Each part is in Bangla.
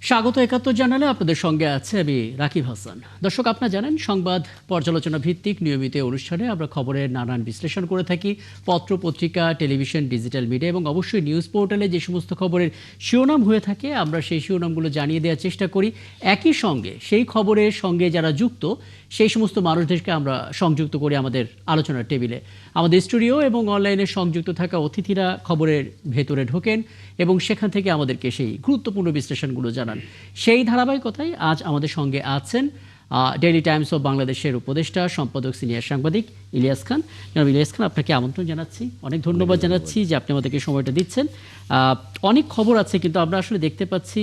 স্বাগত ৭১ জানালে আপনাদের সঙ্গে আছে আমি রাকিব হাসান। দর্শক, আপনারা জানেন সংবাদ পর্যালোচনা ভিত্তিক নিয়মিত অনুষ্ঠানে আমরা খবরের নানান বিশ্লেষণ করে থাকি। পত্র পত্রিকা, টেলিভিশন, ডিজিটাল মিডিয়া এবং অবশ্যই নিউজ পোর্টালে যে সমস্ত খবরের শিরোনাম হয়ে থাকে আমরা সেই শিরোনামগুলো জানিয়ে দেওয়ার চেষ্টা করি। একই সঙ্গে সেই খবরের সঙ্গে যারা যুক্ত সেই সমস্ত মানুষদেরকে আমরা সংযুক্ত করি আমাদের আলোচনার টেবিলে। আমাদের স্টুডিও এবং অনলাইনে সংযুক্ত থাকা অতিথিরা খবরের ভেতরে ঢোকেন এবং সেখান থেকে আমাদেরকে সেই গুরুত্বপূর্ণ বিশ্লেষণগুলো জানান। সেই ধারাবাহিকতায় আজ আমাদের সঙ্গে আছেন ডেইলি টাইমস অফ বাংলাদেশের উপদেষ্টা সম্পাদক সিনিয়র সাংবাদিক ইলিয়াস খান। জনাব ইলিয়াস খান, আপনাকে আমন্ত্রণ জানাচ্ছি, অনেক ধন্যবাদ জানাচ্ছি যে আপনি আমাদেরকে সময়টা দিচ্ছেন। অনেক খবর আছে, কিন্তু আমরা আসলে দেখতে পাচ্ছি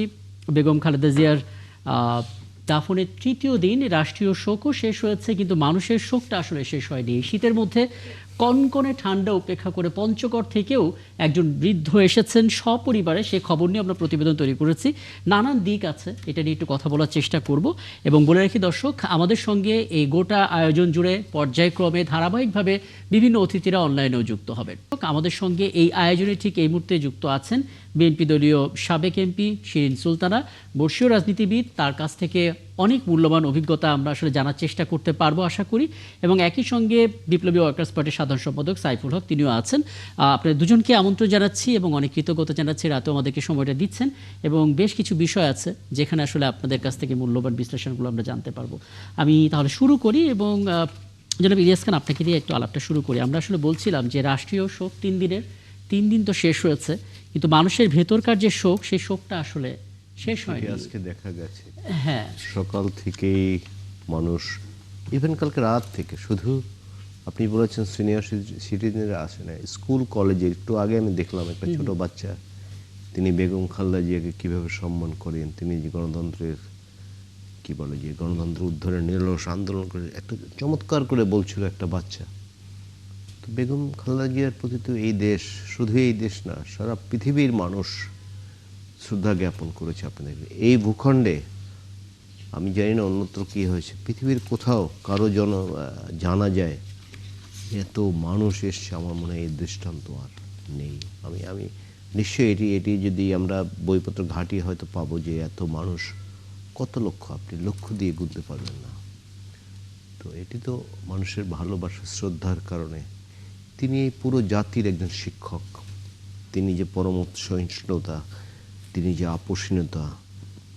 বেগম খালেদা জিয়ার দাফনের তৃতীয় দিন, রাষ্ট্রীয় শোকও শেষ হয়েছে, কিন্তু মানুষের শোকটা আসলে শেষ হয়নি। এই শীতের মধ্যে কনকনে ঠান্ডা উপেক্ষা করে পঞ্চগড় থেকেও একজন বৃদ্ধ এসেছেন সপরিবারে। সে খবর নিয়ে আমরা প্রতিবেদন তৈরি করেছি। নানান দিক আছে, এটা নিয়ে একটু কথা বলার চেষ্টা করব। এবং বলে রাখি দর্শক, আমাদের সঙ্গে এই গোটা আয়োজন জুড়ে পর্যায়ক্রমে ধারাবাহিকভাবে বিভিন্ন অতিথিরা অনলাইনেও যুক্ত হবেন। আমাদের সঙ্গে এই আয়োজনে ঠিক এই মুহূর্তে যুক্ত আছেন বিএনপি দলীয় সাবেক এমপি শিরিন সুলতানা, বর্ষীয় রাজনীতিবিদ। তার কাছ থেকে অনেক মূল্যবান অভিজ্ঞতা আমরা আসলে জানার চেষ্টা করতে পারবো আশা করি। এবং একই সঙ্গে বিপ্লবী ওয়ার্কার্স পার্টির সাধারণ সম্পাদক সাইফুল হক, তিনিও আছেন। আপনাদের দুজনকে আমন্ত্রণ জানাচ্ছি এবং অনেক কৃতজ্ঞতা জানাচ্ছি রাতেও আমাদেরকে সময়টা দিচ্ছেন। এবং বেশ কিছু বিষয় আছে যেখানে আসলে আপনাদের কাছ থেকে মূল্যবান বিশ্লেষণগুলো আমরা জানতে পারবো। আমি তাহলে শুরু করি এবং জনাব ইলিয়াস খান, আপনাকে দিয়ে একটু আলাপটা শুরু করি। আমরা আসলে বলছিলাম যে রাষ্ট্রীয় শোক 3 দিনের, 3 দিন তো শেষ হয়েছে, কিন্তু মানুষের ভেতরকার যে শোক, সেই শোকটা আসলে শেষ হয়নি। আজকে দেখা গেছে হ্যাঁ, সকাল থেকেই মানুষ, ইভেন কালকে রাত থেকে, শুধু আপনি বলেছেন সিনিয়র সিটিজেনরা আসে না, স্কুল কলেজে একটু আগে আমি দেখলাম একটা ছোট বাচ্চা, তিনি বেগম খালেদা জিয়াকে কীভাবে সম্মান করেন, তিনি যে গণতন্ত্রের কি বলে যে গণতন্ত্র উদ্ধারের নিরলস আন্দোলন করে একটা চমৎকার করে বলছিল একটা বাচ্চা। তো বেগম খালেদা জিয়ার প্রতি তো এই দেশ, শুধু এই দেশ না, সারা পৃথিবীর মানুষ শ্রদ্ধা জ্ঞাপন করেছে। আপনাদের এই ভূখণ্ডে আমি জানি না অন্যত্র কী হয়েছে, পৃথিবীর কোথাও কারো জানা যায় এত মানুষ এসছে, আমার মনে হয় এই দৃষ্টান্ত আর নেই। আমি নিশ্চয়ই এটি যদি আমরা বইপত্র ঘাঁটি হয়তো পাবো যে এত মানুষ, কত লক্ষ, আপনি লক্ষ দিয়ে গুনতে পারবেন না। তো এটি তো মানুষের ভালোবাসা শ্রদ্ধার কারণে। তিনি এই পুরো জাতির একজন শিক্ষক। তিনি যে পরম সহিষ্ণুতা, তিনি যে আপোষহীনতা,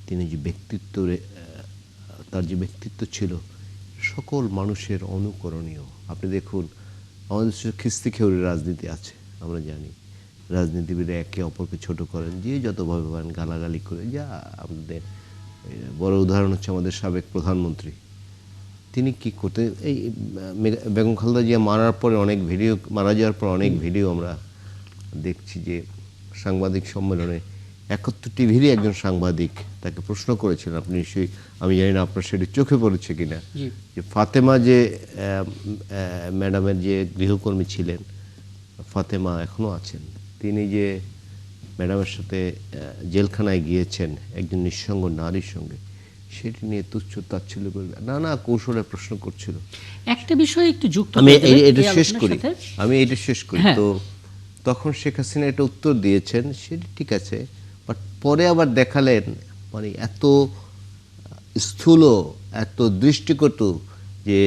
তিনি যে ব্যক্তিত্ব, তার যে ব্যক্তিত্ব ছিল সকল মানুষের অনুকরণীয়। আপনি দেখুন, আমাদের দেশে খিস্তি খেউরি রাজনীতি আছে, আমরা জানি রাজনীতিবিদরা একে অপরকে ছোট করেন, যে যতভাবে পারেন গালাগালি করে। যা আমাদের বড় উদাহরণ হচ্ছে আমাদের সাবেক প্রধানমন্ত্রী। তিনি কি করতে, এই বেগম খালেদা জিয়া মারা যাওয়ার পর অনেক ভিডিও আমরা দেখছি যে সাংবাদিক সম্মেলনে ৭১ টিভিরই একজন সাংবাদিক তাকে প্রশ্ন করেছিলেন, আপনি নিশ্চয়ই, আমি জানি না আপনার সেটি চোখে পড়েছে কিনা, যে ফাতেমা যে ম্যাডামের যে গৃহকর্মী ছিলেন, ফাতেমা এখনও আছেন, তিনি যে ম্যাডামের সাথে জেলখানায় গিয়েছেন একজন নিঃসঙ্গ নারীর সঙ্গে, সেটি নিয়ে তুচ্ছ তাচ্ছিল্য করে নানা কৌশলে প্রশ্ন করছিল। একটা বিষয় একটু যুক্ত, আমি এটা শেষ করি। তো তখন শেখ হাসিনা এটা উত্তর দিয়েছেন, সেটি ঠিক আছে, বাট পরে আবার দেখালেন মানে এত স্থূল, এত দৃষ্টিকটু যে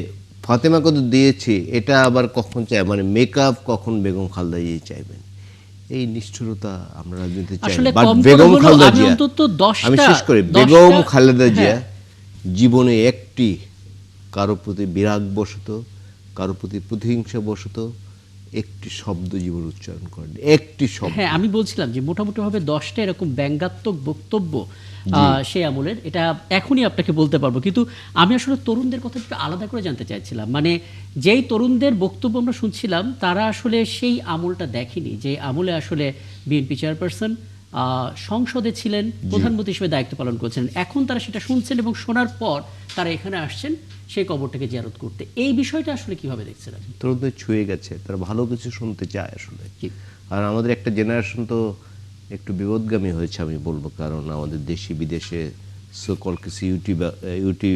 ফাতেমা কত দিয়েছি, এটা আবার কখন চাই, মানে মেকআপ কখন বেগম খালেদা জিয়া চাইবেন, এই নিষ্ঠুরতা আমরা রাজনীতি চাই। বাট বেগম খালেদা জিয়া, আমি শেষ করি, বেগম খালেদা জিয়া জীবনে একটি কারো প্রতি বিরাগ বশত, কারো প্রতি প্রতিহিংসা বশত একটি শব্দ জীবন উচ্চারণ করেন, একটি শব্দ। হ্যাঁ, আমি বলছিলাম যে মোটামুটিভাবে 10টা এরকম ব্যঙ্গাত্মক বক্তব্য সেই আমলের, এটা এখনই আপনাকে বলতে পারবো। কিন্তু আমি আসলে তরুণদের কথা একটু আলাদা করে জানতে চাইছিলাম। মানে যেই তরুণদের বক্তব্য আমরা শুনছিলাম, তারা আসলে সেই আমলটা দেখেনি যে আমলে আসলে বিএনপি চেয়ারপারসন সংসদে ছিলেন, প্রধানমন্ত্রী হিসেবে দায়িত্ব পালন করছেন। এখন তারা সেটা শুনছেন এবং শোনার পর তারা এখানে আসছেন সেই কবরটাকে জিয়ারত করতে। এই বিষয়টা আসলে কিভাবে দেখছেন? তরুণদের ছুঁয়ে গেছে, তারা ভালো কিছু শুনতে চায় আসলে। আর আমাদের একটা জেনারেশন তো একটু বিপদগামী হয়েছে আমি বলবো, কারণ আমাদের দেশি বিদেশে সকল কিছু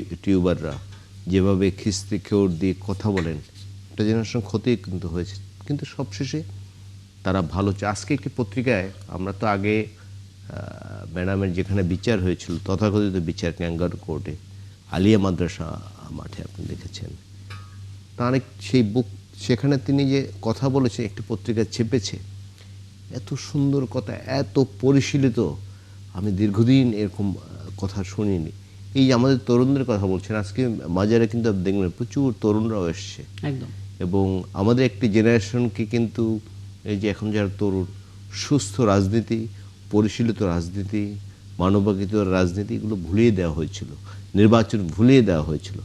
ইউটিউবাররা যেভাবে খিস্তি খেউর দিয়ে কথা বলেন, একটা জেনারেশন ক্ষতি কিন্তু হয়েছে। কিন্তু সবশেষে তারা ভালো চায়। আজকে একটি পত্রিকায়, আমরা তো আগে ম্যাডামের যেখানে বিচার হয়েছিল তথাকথিত বিচার ক্যাঙ্গারু কোর্টে, আলিয়া মাদ্রাসা মাঠে আপনি দেখেছেন, তার সেই বুক, সেখানে তিনি যে কথা বলেছেন একটি পত্রিকা ছেপেছে, এত সুন্দর কথা, এত পরিশীলিত, আমি দীর্ঘদিন এরকম কথা শুনিনি। এই যে আমাদের তরুণদের কথা বলছেন, আজকে বাজারে কিন্তু আপনি দেখবেন প্রচুর তরুণরাও এসছে একদম। এবং আমাদের একটি জেনারেশনকে কিন্তু এই যে এখন যারা তরুণ, সুস্থ রাজনীতি, পরিশীলিত রাজনীতি, মানবাধিকার রাজনীতি, এগুলো ভুলিয়ে দেওয়া হয়েছিল, নির্বাচন ভুলিয়ে দেওয়া হয়েছিল।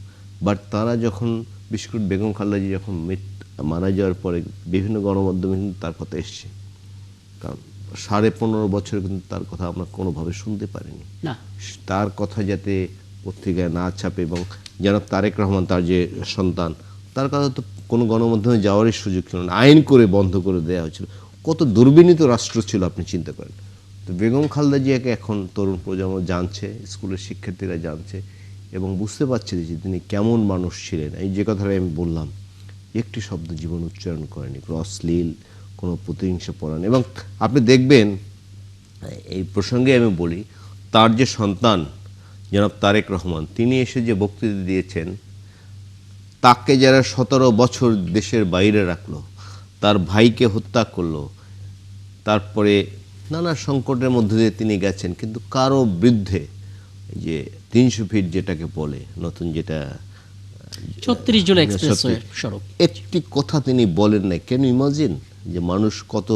বাট তারা যখন, বিশেষ করে বেগম খালেদা জিয়া যখন মারা যাওয়ার পরে বিভিন্ন গণমাধ্যমে কিন্তু তার কথা এসছে, কারণ 15.5 বছর কিন্তু তার কথা আমরা কোনোভাবে শুনতে পারিনি। না, তার কথা যাতে পত্রিকায় না ছাপে, এবং জনাব তারেক রহমান, তার যে সন্তান, তার কথা তো কোনো গণমাধ্যমে যাওয়ারই সুযোগ ছিল না, আইন করে বন্ধ করে দেওয়া হয়েছিল। কত দুর্বিনীত রাষ্ট্র ছিল আপনি চিন্তা করেন। তো বেগম খালেদা জিয়াকে এখন তরুণ প্রজন্ম জানছে, স্কুলের শিক্ষার্থীরা জানছে এবং বুঝতে পারছে যে তিনি কেমন মানুষ ছিলেন। এই যে কথাটা আমি বললাম, একটি শব্দ জীবন উচ্চারণ করেনি, কোনো অশ্লীল, কোনো প্রতিহিংসা পরায়ণ। এবং আপনি দেখবেন, এই প্রসঙ্গে আমি বলি, তার যে সন্তান জনাব তারেক রহমান, তিনি এসে যে বক্তৃতা দিয়েছেন, তাকে যারা 17 বছর দেশের বাইরে রাখলো, তার ভাইকে হত্যা করলো, তারপরে নানা সংকটের মধ্যে দিয়ে তিনি গেছেন, কিন্তু কারো বিরুদ্ধে যে 300 ফিট যেটাকে বলে নতুন, যেটা 36 জুলাই এক্সপ্রেসওয়ে সড়ক, একটি কথা তিনি বলেন নাই। কেন ইমাজিন যে মানুষ কত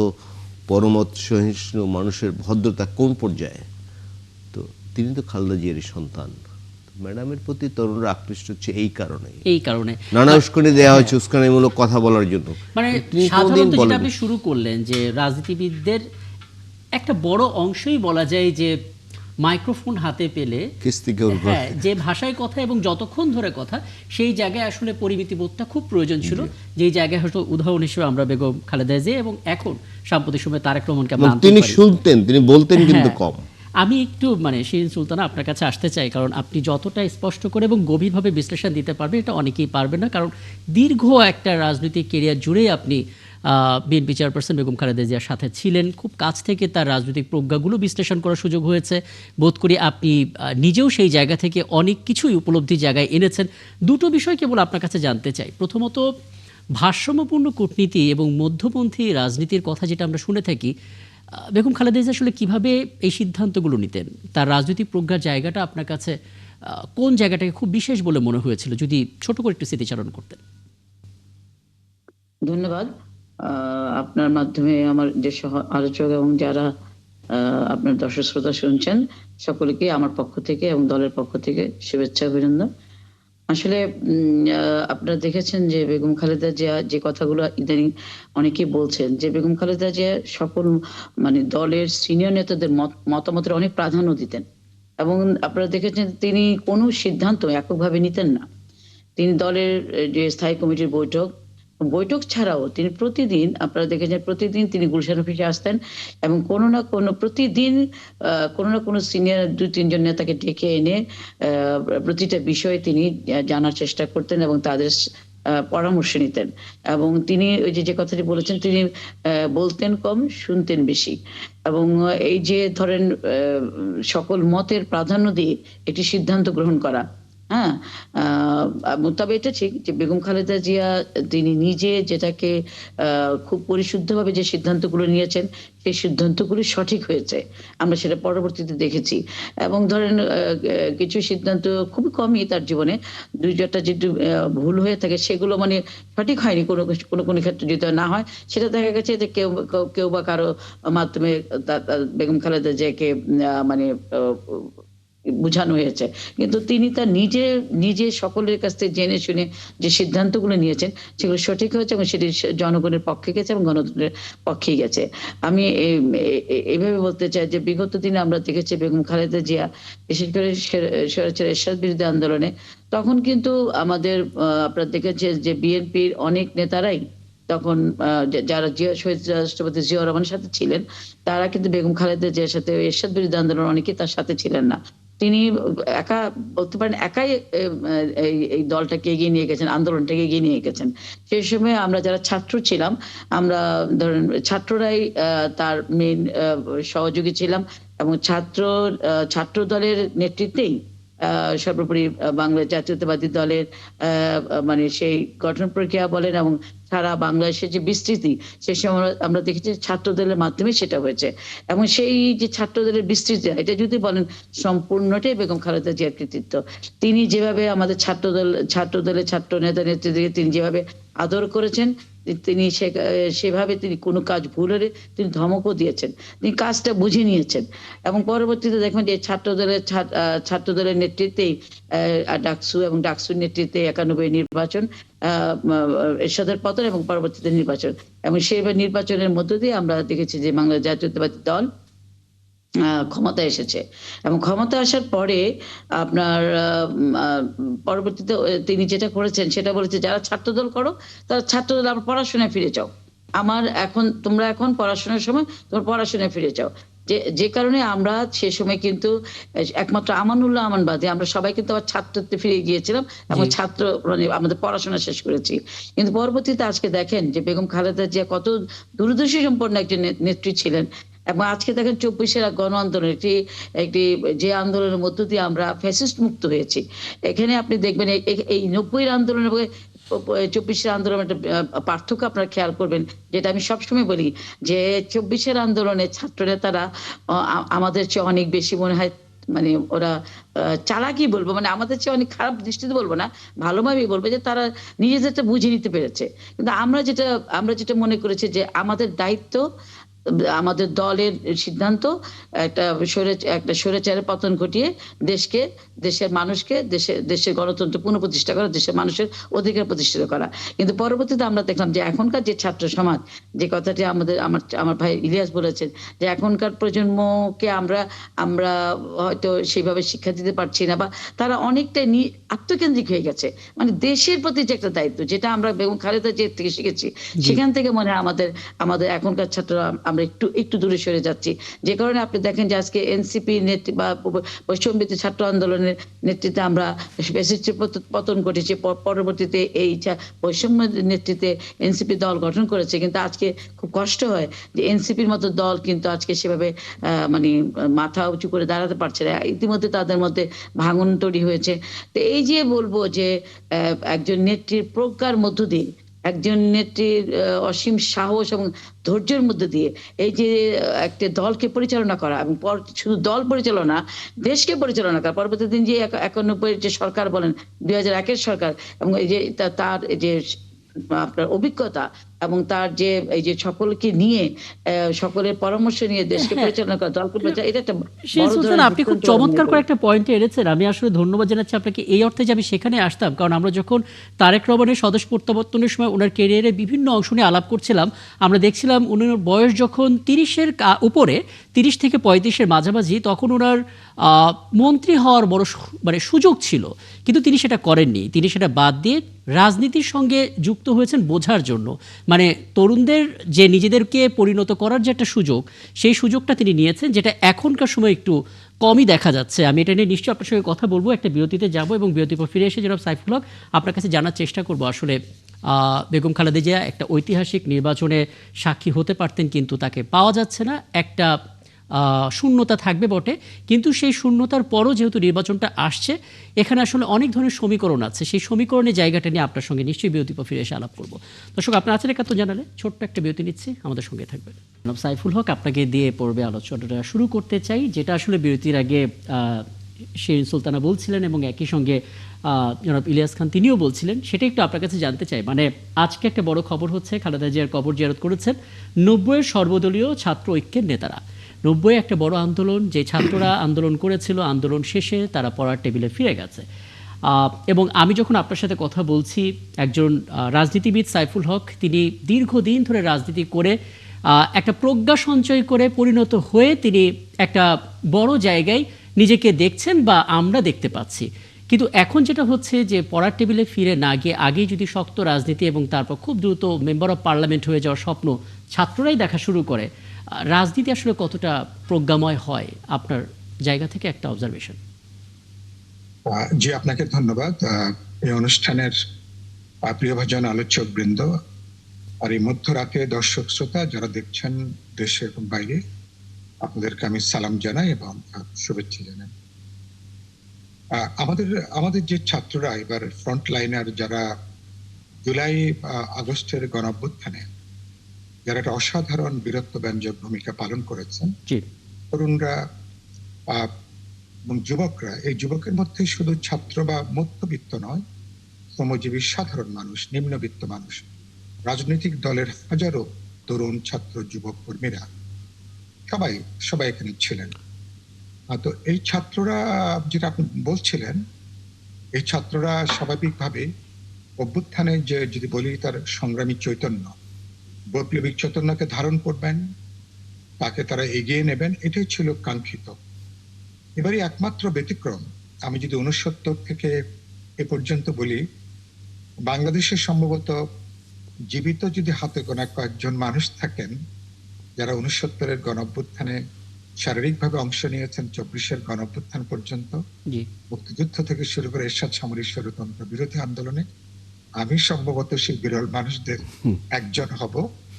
পরমত সহিষ্ণু, মানুষের ভদ্রতা কোন পর্যায়ে। তো তিনি তো খালেদা জিয়ার সন্তান। ম্যাডামের প্রতি তরুণরা আকৃষ্ট হচ্ছে এই কারণে নানা উস্কানি দেওয়া হয়েছে, উস্কানিমূলক কথা বলার জন্য। মানে সাধারণত যেটা আপনি শুরু করলেন, যে রাজনীতিবিদদের একটা বড় অংশই বলা যায় যে মাইক্রোফোন হাতে পেলে হ্যাঁ, যে ভাষায় কথা এবং যতক্ষণ ধরে কথা, সেই জায়গায় আসলে পরিমিতিবোধটা খুব প্রয়োজন ছিল। যেই জায়গায় হয়তো উদাহরণ হিসেবে আমরা বেগম খালেদা জিয়া এবং এখন সাম্প্রতিক সময়ে তারেক রহমানকে আমরা তিনি শুনতেন, তিনি বলতেন কিন্তু কম। আমি একটু শিরিন সুলতানা আপনার কাছে আসতে চাই, কারণ আপনি যতটা স্পষ্ট করে এবং গভীরভাবে বিশ্লেষণ দিতে পারবেন, এটা অনেকেই পারবেন না। কারণ দীর্ঘ একটা রাজনৈতিক কেরিয়ার জুড়েই আপনি বিএনপি চেয়ারপারসন বেগম খালেদা জিয়ার সাথে ছিলেন, খুব কাছ থেকে তার রাজনৈতিক প্রজ্ঞাগুলো বিশ্লেষণ করার সুযোগ হয়েছে। বোধ করি আপনি নিজেও সেই জায়গা থেকে অনেক কিছুই উপলব্ধি জায়গায় এনেছেন। দুটো বিষয় কেবল আপনার কাছে জানতে চাই। প্রথমত, ভারসাম্যপূর্ণ কূটনীতি এবং মধ্যপন্থী রাজনীতির কথা যেটা আমরা শুনে থাকি, বেগম খালেদা জিয়া আসলে কিভাবে এই সিদ্ধান্তগুলো নিতেন? তার রাজনৈতিক প্রজ্ঞার জায়গাটা আপনার কাছে কোন জায়গাটাকে খুব বিশেষ বলে মনে হয়েছিল, যদি ছোট করে একটু স্মৃতিচারণ করতেন। ধন্যবাদ। আপনার মাধ্যমে আমার যে সহ আলোচক এবং যারা আপনার দর্শক শ্রোতা শুনছেন, সকলকে আমার পক্ষ থেকে এবং দলের পক্ষ থেকে শুভেচ্ছা, অভিনন্দন। আসলে আপনারা দেখেছেন যে বেগম খালেদা জিয়া যে কথাগুলো ইদানিং অনেকেই বলছেন, যে বেগম খালেদা জিয়া সকল দলের সিনিয়র নেতাদের মতামতের অনেক প্রাধান্য দিতেন এবং আপনারা দেখেছেন তিনি কোনো সিদ্ধান্ত এককভাবে নিতেন না। তিনি দলের যে স্থায়ী কমিটির বৈঠক ছাড়াও তিনি প্রতিদিন, আপনারা দেখেছেন প্রতিদিন তিনি গুলশান অফিসে আসতেন এবং কোনো না কোনো সিনিয়র 2-3 জন নেতাকে ডেকে এনে প্রতিটা বিষয়ে তিনি জানার চেষ্টা করতেন এবং তাদের পরামর্শ নিতেন। এবং তিনি ওই যে কথাটি বলেছেন, তিনি বলতেন কম, শুনতেন বেশি। এবং এই যে ধরেন সকল মতের প্রাধান্য দিয়ে একটি সিদ্ধান্ত গ্রহণ করা, হ্যাঁ, তবে এটা ঠিক যে বেগম খালেদা জিয়া তিনি নিজে যেটাকে খুব পরিশুদ্ধভাবে যে সিদ্ধান্তগুলো নিয়েছেন, সেই সিদ্ধান্তগুলো সঠিক হয়েছে, আমরা সেটা পরবর্তীতে দেখেছি। এবং ধরেন কিছু সিদ্ধান্ত খুবই কমই তার জীবনে, 2-4টা যদি ভুল হয়ে থাকে, সেগুলো সঠিক হয়নি, কোনো ক্ষেত্রে যদি না হয়, সেটা দেখা গেছে যে কেউ বা কারো মাধ্যমে বেগম খালেদা জিয়াকে বুঝানো হয়েছে। কিন্তু তিনি তার নিজে সকলের কাছ থেকে জেনে শুনে যে সিদ্ধান্তগুলো নিয়েছেন, সেগুলো সঠিক হয়েছে এবং সেটি জনগণের পক্ষে গেছে এবং গণতন্ত্রের পক্ষেই গেছে। আমি এইভাবে বলতে চাই যে বিগত দিনে আমরা দেখেছি বেগম খালেদা জিয়া, বিশেষ করে স্বৈরাচার এরশাদ বিরোধী আন্দোলনে, তখন কিন্তু আমাদের আপনারা দেখেছেন যে বিএনপির অনেক নেতারাই তখন যারা শহীদ রাষ্ট্রপতি জিয়াউর রহমানের সাথে ছিলেন, তারা কিন্তু বেগম খালেদা জিয়ার সাথে এরশাদ বিরোধী আন্দোলন অনেকেই তার সাথে ছিলেন না। তিনি একা বলতে পারেন, একাই এই দলটাকে এগিয়ে নিয়ে গেছেন, আন্দোলনটাকে এগিয়ে নিয়ে গেছেন। সেই সময় আমরা যারা ছাত্র ছিলাম, আমরা ধরেন ছাত্ররাই তার মেইন সহযোগী ছিলাম এবং ছাত্র দলের নেতৃত্বেই সর্বোপরি বাংলা জাতীয়তাবাদী দলের মানে সেই গঠন প্রক্রিয়া বলেন এবং সারা বাংলাদেশের যে বিস্তৃতি, সে সময় আমরা দেখেছি ছাত্র দলের মাধ্যমে সেটা হয়েছে। এবং সেই যে ছাত্র দলের বিস্তৃতি, এটা যদি বলেন সম্পূর্ণটাই বেগম খালেদা জিয়ার কৃতিত্ব। তিনি যেভাবে আমাদের ছাত্র দলের ছাত্র নেতা নেত্রীদেরকে তিনি যেভাবে আদর করেছেন, তিনি সেভাবে তিনি কোনো কাজ ভুল হলে তিনি ধমকও দিয়েছেন, তিনি কাজটা বুঝে নিয়েছেন। এবং পরবর্তীতে দেখবেন যে ছাত্র দলের নেতৃত্বেই ডাকসু এবং ডাকসুর নেতৃত্বে 91 নির্বাচন, এরশাদের পতন এবং পরবর্তীতে নির্বাচন, এবং সেই নির্বাচনের মধ্য দিয়ে আমরা দেখেছি যে বাংলা জাতীয়তাবাদী দল ক্ষমতায় এসেছে। এবং ক্ষমতা আসার পরে আপনার পরবর্তীতে তিনি যেটা করেছেন সেটা বলেছে, যারা ছাত্রদল করো তারা ছাত্রদল আবার পড়াশোনায় ফিরে যাও। তোমরা এখন পড়াশোনার সময় তোমরা পড়াশোনায় ফিরে যাও। যে কারণে আমরা সে সময় কিন্তু একমাত্র আমানুল্লাহ আমান বাদে আমরা সবাই কিন্তু আবার ছাত্রত্বে ফিরে গিয়েছিলাম এবং মানে আমাদের পড়াশোনা শেষ করেছি। কিন্তু পরবর্তীতে আজকে দেখেন যে বেগম খালেদা জিয়া কত দূরদর্শী সম্পন্ন একজন নেত্রী ছিলেন। এবং আজকে দেখেন 24-এর গণ আন্দোলন, একটি যে আন্দোলনের মধ্য দিয়ে আমরা ফ্যাসিস্ট মুক্ত হয়েছি। এখানে আপনি দেখবেন এই 90-এর আন্দোলন এবং 24-এর আন্দোলন একটা পার্থক্য আপনারা খেয়াল করবেন, যেটা আমি সবসময় বলি যে 24-এর আন্দোলনে ছাত্র নেতারা আমাদের চেয়ে অনেক বেশি মনে হয়, মানে ওরা চালাকি বলবো, মানে আমাদের চেয়ে অনেক খারাপ দৃষ্টিতে বলবো না, ভালোভাবেই বলবো যে তারা নিজেদেরটা বুঝে নিতে পেরেছে। কিন্তু আমরা যেটা মনে করেছি যে আমাদের দায়িত্ব, আমাদের দলের সিদ্ধান্ত একটা স্বৈরাচারের পতন ঘটিয়ে দেশের মানুষকে দেশের গণতন্ত্র পুনঃপ্রতিষ্ঠা করা, দেশের মানুষের অধিকার প্রতিষ্ঠিত করা। কিন্তু পরবর্তীতে আমরা দেখলাম যে এখনকার যে ছাত্র সমাজ, যে কথাটি আমার ভাই ইলিয়াস বলেছেন, যে এখনকার প্রজন্মকে আমরা হয়তো সেইভাবে শিক্ষা দিতে পারছি না, বা তারা অনেকটাই আত্মকেন্দ্রিক হয়ে গেছে। মানে দেশের প্রতি যে একটা দায়িত্ব, যেটা আমরা বেগম খালেদা জিয়ার থেকে শিখেছি, সেখান থেকে মনে হয় আমাদের এখনকার ছাত্ররা আমরা একটু দূরে সরে যাচ্ছি। যে কারণে আপনি দেখেন যে আজকে এনসিপি নেতৃত্ব বা বৈষম্যবিরোধী ছাত্র আন্দোলনের নেতৃত্বে আমরা ফ্যাসিস্টের পতন ঘটেছে, পরবর্তীতে এই বৈষম্য নেতৃত্বে এনসিপি দল গঠন করেছে। কিন্তু আজকে খুব কষ্ট হয় যে এনসিপির মতো দল কিন্তু আজকে সেভাবে মানে মাথা উঁচু করে দাঁড়াতে পারছে না। ইতিমধ্যে তাদের মধ্যে ভাঙন তৈরি হয়েছে। তো এই যে বলবো যে একজন নেত্রীর প্রজ্ঞার মধ্য দিয়ে, একজন নেত্রীর অসীম সাহস এবং ধৈর্যের মধ্যে দিয়ে এই যে একটা দলকে পরিচালনা করা, এবং শুধু দল পরিচালনা, দেশকে পরিচালনা করা। পরবর্তী দিন যে 91 যে সরকার বলেন, 2001-এর সরকার, এবং এই যে তার যে আপনার অভিজ্ঞতা এবং তার যে এই যে সকলকে নিয়ে সকলের পরামর্শ নিয়ে দেশকে পরিচালনা করা, দলকে পরিচালনা, এটা একটা বড় ধরনের। আপনি খুব চমৎকার করে একটা পয়েন্টে এনেছেন। আমি আসলে ধন্যবাদ জানাচ্ছি আপনাকে এই অর্থে যে আমি সেখানে আসতাম, কারণ আমরা যখন তারেক রহমানের স্বদেশ প্রত্যাবর্তনের সময় ওনার ক্যারিয়ারে বিভিন্ন অংশ নিয়ে আলাপ করছিলাম, আমরা দেখছিলাম ওনার বয়স যখন 30-এর উপরে, 30 থেকে 35-এর মাঝামাঝি, তখন ওনার মন্ত্রী হওয়ার বড় মানে সুযোগ ছিল, কিন্তু তিনি সেটা করেননি। তিনি সেটা বাদ দিয়ে রাজনীতির সঙ্গে যুক্ত হয়েছেন বোঝার জন্য, মানে তরুণদের যে নিজেদেরকে পরিণত করার যে একটা সুযোগ, সেই সুযোগটা তিনি নিয়েছেন, যেটা এখনকার সময় একটু কমই দেখা যাচ্ছে। আমি এটা নিয়ে নিশ্চয়ই আপনার সঙ্গে কথা বলবো, একটা বিরতিতে যাব এবং বিরতির পর ফিরে এসে জনাব সাইফুল হক আপনার কাছে জানার চেষ্টা করব আসলে বেগম খালেদা জিয়া একটা ঐতিহাসিক নির্বাচনে সাক্ষী হতে পারতেন, কিন্তু তাকে পাওয়া যাচ্ছে না। একটা শূন্যতা থাকবে বটে, কিন্তু সেই শূন্যতার পরও যেহেতু নির্বাচনটা আসছে, এখানে আসলে অনেক ধরনের সমীকরণ আছে। সেই সমীকরণের জায়গাটা নিয়ে আপনার সঙ্গে নিশ্চয়ই বিরতি পর ফিরে এসে আলাপ করবো। দর্শক, আপনার আছেন একাত্তর জানালে ছোট্ট একটা বিরতি নিচ্ছি, আমাদের সঙ্গে থাকবেন। জনাব সাইফুল হক, আপনাকে দিয়ে পড়বে আলোচনাটা শুরু করতে চাই, যেটা আসলে বিরতির আগে শিরিন সুলতানা বলছিলেন এবং একই সঙ্গে জনাব ইলিয়াস খান তিনিও বলছিলেন, সেটা একটু আপনার কাছে জানতে চাই। মানে আজকে একটা বড় খবর হচ্ছে, খালেদা জিয়ার কবর জিয়ারত করেছেন 90-এর সর্বদলীয় ছাত্র ঐক্যের নেতারা। 90-এ একটা বড় আন্দোলন, যে ছাত্ররা আন্দোলন করেছিল, আন্দোলন শেষে তারা পড়ার টেবিলে ফিরে গেছে। এবং আমি যখন আপনার সাথে কথা বলছি, একজন রাজনীতিবিদ সাইফুল হক, তিনি দীর্ঘদিন ধরে রাজনীতি করে একটা প্রজ্ঞা সঞ্চয় করে পরিণত হয়ে তিনি একটা বড় জায়গায় নিজেকে দেখছেন বা আমরা দেখতে পাচ্ছি। কিন্তু এখন যেটা হচ্ছে যে পড়ার টেবিলে ফিরে না গিয়ে আগেই যদি শক্ত রাজনীতি এবং তারপর খুব দ্রুত মেম্বার অফ পার্লামেন্ট হয়ে যাওয়ার স্বপ্ন ছাত্ররাই দেখা শুরু করে, রাজনীতি আসলে কতটা প্রজ্ঞাময় হয় আপনার জায়গা থেকে একটা অবজারভেশন? জি, আপনাকে ধন্যবাদ। এই অনুষ্ঠানের প্রিয়ভাজন আলোচক বৃন্দ, আর এই মধ্যরাতে দর্শক শ্রোতা যারা দেখছেন দেশে এবং বাইরে, আপনাদেরকে আমি সালাম জানাই এবং শুভেচ্ছা জানাই। আমাদের আমাদের যে ছাত্ররা এবার ফ্রন্ট লাইনার, যারা জুলাই আগস্টের গণঅভ্যুত্থানে যারা একটা অসাধারণ বীরত্বব্যঞ্জক ভূমিকা পালন করেছেন, জি, তরুণরা আহ, এবং যুবকরা, এই যুবকের মধ্যে শুধু ছাত্র বা মধ্যবিত্ত নয়, শ্রমজীবী সাধারণ মানুষ, নিম্নবিত্ত মানুষ, রাজনৈতিক দলের হাজারো তরুণ ছাত্র যুবক কর্মীরা সবাই সবাই এখানে ছিলেন। তো এই ছাত্ররা, যেটা আপনি বলছিলেন, এই ছাত্ররা স্বাভাবিকভাবে অভ্যুত্থানে যে, যদি বলি, তার সংগ্রামী চৈতন্য, বৈপ্লবিক চৈতন্যকে ধারণ করবেন, তাকে তারা এগিয়ে নেবেন, এটাই ছিল কাঙ্ক্ষিত। এবারই একমাত্র ব্যতিক্রম, আমি যদি ৬৯ থেকে এ পর্যন্ত বলি, বাংলাদেশে সম্ভবত জীবিত যদি হাতে গোনা কয়েকজন মানুষ থাকেন যারা ৬৯-এর গণঅভ্যুত্থানে শারীরিকভাবে অংশ নিয়েছেন, ২৪-এর গণঅভ্যুত্থান পর্যন্ত, জি, মুক্তিযুদ্ধ থেকে শুরু করে এরশাদ সামরিক স্বৈরতন্ত্র বিরোধী আন্দোলনে, আমি সম্ভবত সেই বিরল মানুষদের একজন হব।